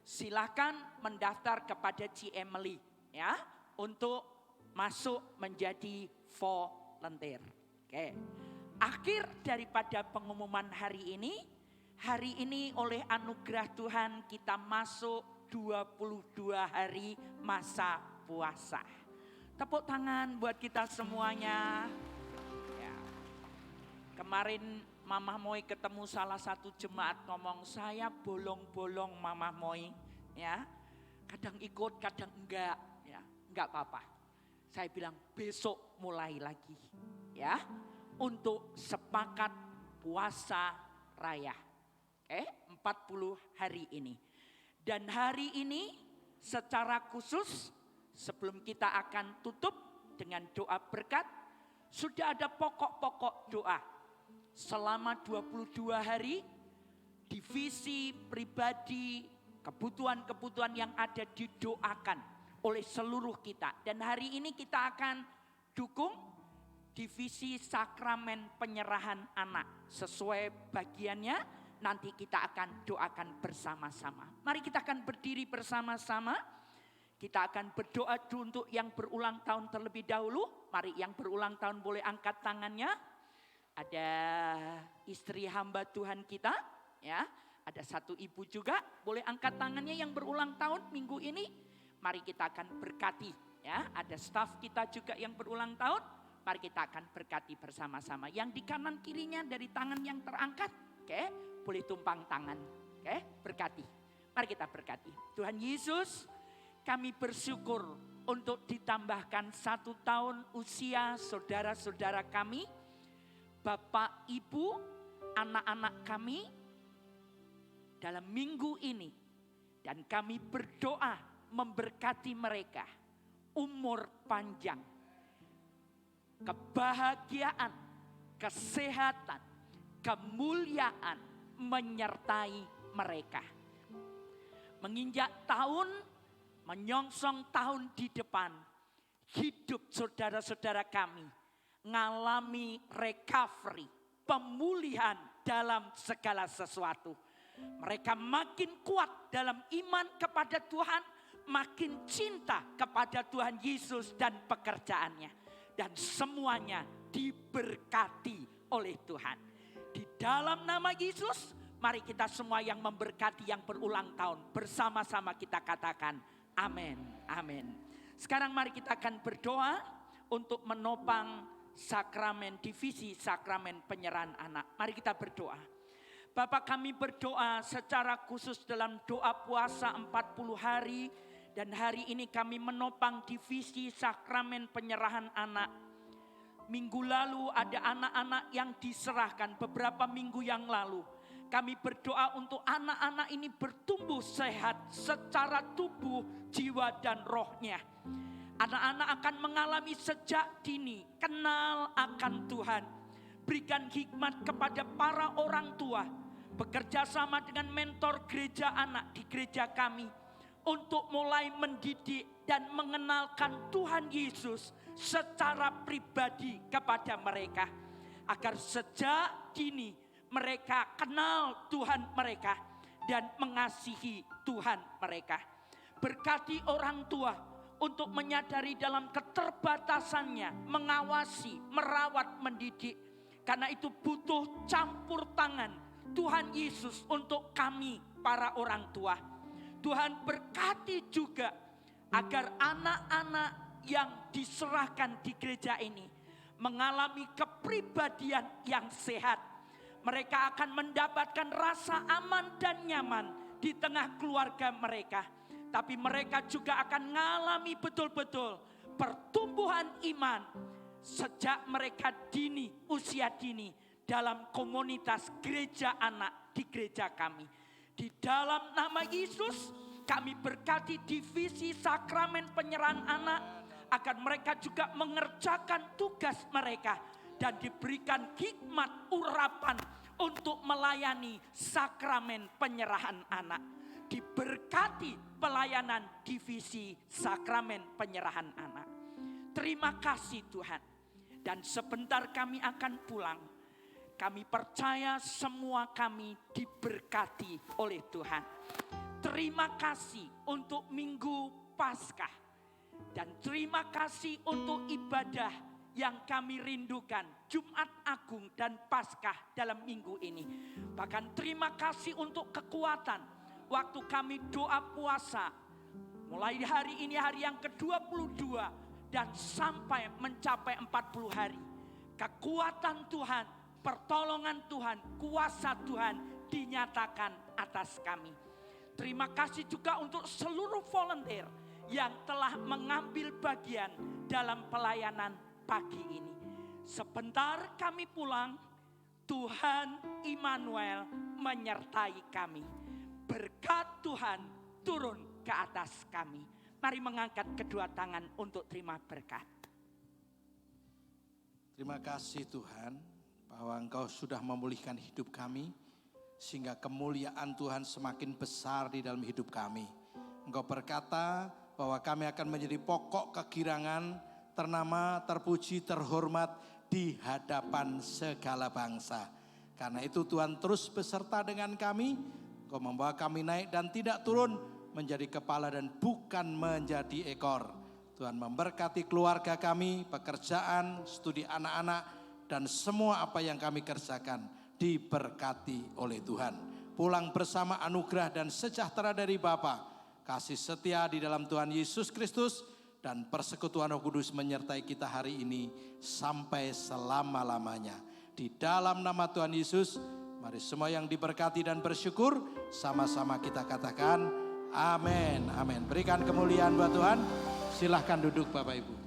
silakan mendaftar kepada Emily ya untuk masuk menjadi volunteer. Oke. Akhir daripada pengumuman hari ini oleh anugerah Tuhan kita masuk 22 hari masa puasa. Tepuk tangan buat kita semuanya. Ya. Kemarin Mama Moi ketemu salah satu jemaat ngomong, saya bolong-bolong Mama Moi, ya. Kadang ikut, kadang enggak, ya. Enggak apa-apa. Saya bilang besok mulai lagi, ya. Untuk sepakat puasa raya. 40 hari ini. Dan hari ini secara khusus sebelum kita akan tutup dengan doa berkat, sudah ada pokok-pokok doa. Selama 22 hari, divisi pribadi, kebutuhan-kebutuhan yang ada didoakan oleh seluruh kita. Dan hari ini kita akan dukung divisi sakramen penyerahan anak. Sesuai bagiannya, nanti kita akan doakan bersama-sama. Mari kita akan berdiri bersama-sama. Kita akan berdoa untuk yang berulang tahun terlebih dahulu. Mari yang berulang tahun boleh angkat tangannya. Ada istri hamba Tuhan kita, ya. Ada satu ibu juga boleh angkat tangannya yang berulang tahun minggu ini. Mari kita akan berkati, ya. Ada staf kita juga yang berulang tahun. Mari kita akan berkati bersama-sama. Yang di kanan kirinya dari tangan yang terangkat, oke, boleh tumpang tangan, oke, berkati. Mari kita berkati. Tuhan Yesus, kami bersyukur untuk ditambahkan 1 tahun usia saudara-saudara kami, Bapak, Ibu, anak-anak kami dalam minggu ini. Dan kami berdoa memberkati mereka umur panjang, kebahagiaan, kesehatan, kemuliaan menyertai mereka. Menginjak tahun, menyongsong tahun di depan, hidup saudara-saudara kami ngalami recovery, pemulihan dalam segala sesuatu. Mereka makin kuat dalam iman kepada Tuhan, makin cinta kepada Tuhan Yesus dan pekerjaannya. Dan semuanya diberkati oleh Tuhan. Di dalam nama Yesus, mari kita semua yang memberkati yang berulang tahun, bersama-sama kita katakan amin, amin. Sekarang mari kita akan berdoa untuk menopang sakramen divisi, sakramen penyerahan anak. Mari kita berdoa. Bapak, kami berdoa secara khusus dalam doa puasa 40 hari. Dan hari ini kami menopang divisi sakramen penyerahan anak. Minggu lalu ada anak-anak yang diserahkan beberapa minggu yang lalu. Kami berdoa untuk anak-anak ini bertumbuh sehat secara tubuh, jiwa dan rohnya. Anak-anak akan mengalami sejak dini kenal akan Tuhan. Berikan hikmat kepada para orang tua. Bekerja sama dengan mentor gereja anak di gereja kami. Untuk mulai mendidik dan mengenalkan Tuhan Yesus secara pribadi kepada mereka. Agar sejak dini mereka kenal Tuhan mereka dan mengasihi Tuhan mereka. Berkati orang tua untuk menyadari dalam keterbatasannya, mengawasi, merawat, mendidik. Karena itu butuh campur tangan Tuhan Yesus untuk kami para orang tua. Tuhan berkati juga agar anak-anak yang diserahkan di gereja ini mengalami kepribadian yang sehat. Mereka akan mendapatkan rasa aman dan nyaman di tengah keluarga mereka. Tapi mereka juga akan mengalami betul-betul pertumbuhan iman sejak mereka dini, usia dini dalam komunitas gereja anak di gereja kami. Di dalam nama Yesus kami berkati divisi sakramen penyerahan anak agar mereka juga mengerjakan tugas mereka dan diberikan hikmat urapan untuk melayani sakramen penyerahan anak. Diberkati pelayanan divisi sakramen penyerahan anak. Terima kasih Tuhan. Dan sebentar kami akan pulang. Kami percaya semua kami diberkati oleh Tuhan. Terima kasih untuk Minggu Paskah. Dan terima kasih untuk ibadah yang kami rindukan. Jumat Agung dan Paskah dalam minggu ini. Bahkan terima kasih untuk kekuatan. Waktu kami doa puasa. Mulai hari ini hari yang ke-22. Dan sampai mencapai 40 hari. Kekuatan Tuhan pertolongan Tuhan, kuasa Tuhan dinyatakan atas kami. Terima kasih juga untuk seluruh volunteer yang telah mengambil bagian dalam pelayanan pagi ini. Sebentar kami pulang, Tuhan Immanuel menyertai kami. Berkat Tuhan turun ke atas kami. Mari mengangkat kedua tangan untuk terima berkat. Terima kasih Tuhan bahwa Engkau sudah memulihkan hidup kami, sehingga kemuliaan Tuhan semakin besar di dalam hidup kami. Engkau berkata bahwa kami akan menjadi pokok kegirangan, ternama, terpuji, terhormat di hadapan segala bangsa. Karena itu Tuhan terus beserta dengan kami. Engkau membawa kami naik dan tidak turun, menjadi kepala dan bukan menjadi ekor. Tuhan memberkati keluarga kami, pekerjaan, studi anak-anak, dan semua apa yang kami kerjakan diberkati oleh Tuhan. Pulang bersama anugerah dan sejahtera dari Bapa, kasih setia di dalam Tuhan Yesus Kristus, dan persekutuan Roh Kudus menyertai kita hari ini sampai selama-lamanya. Di dalam nama Tuhan Yesus, mari semua yang diberkati dan bersyukur, sama-sama kita katakan amin. Amin. Berikan kemuliaan buat Tuhan. Silahkan duduk Bapak Ibu.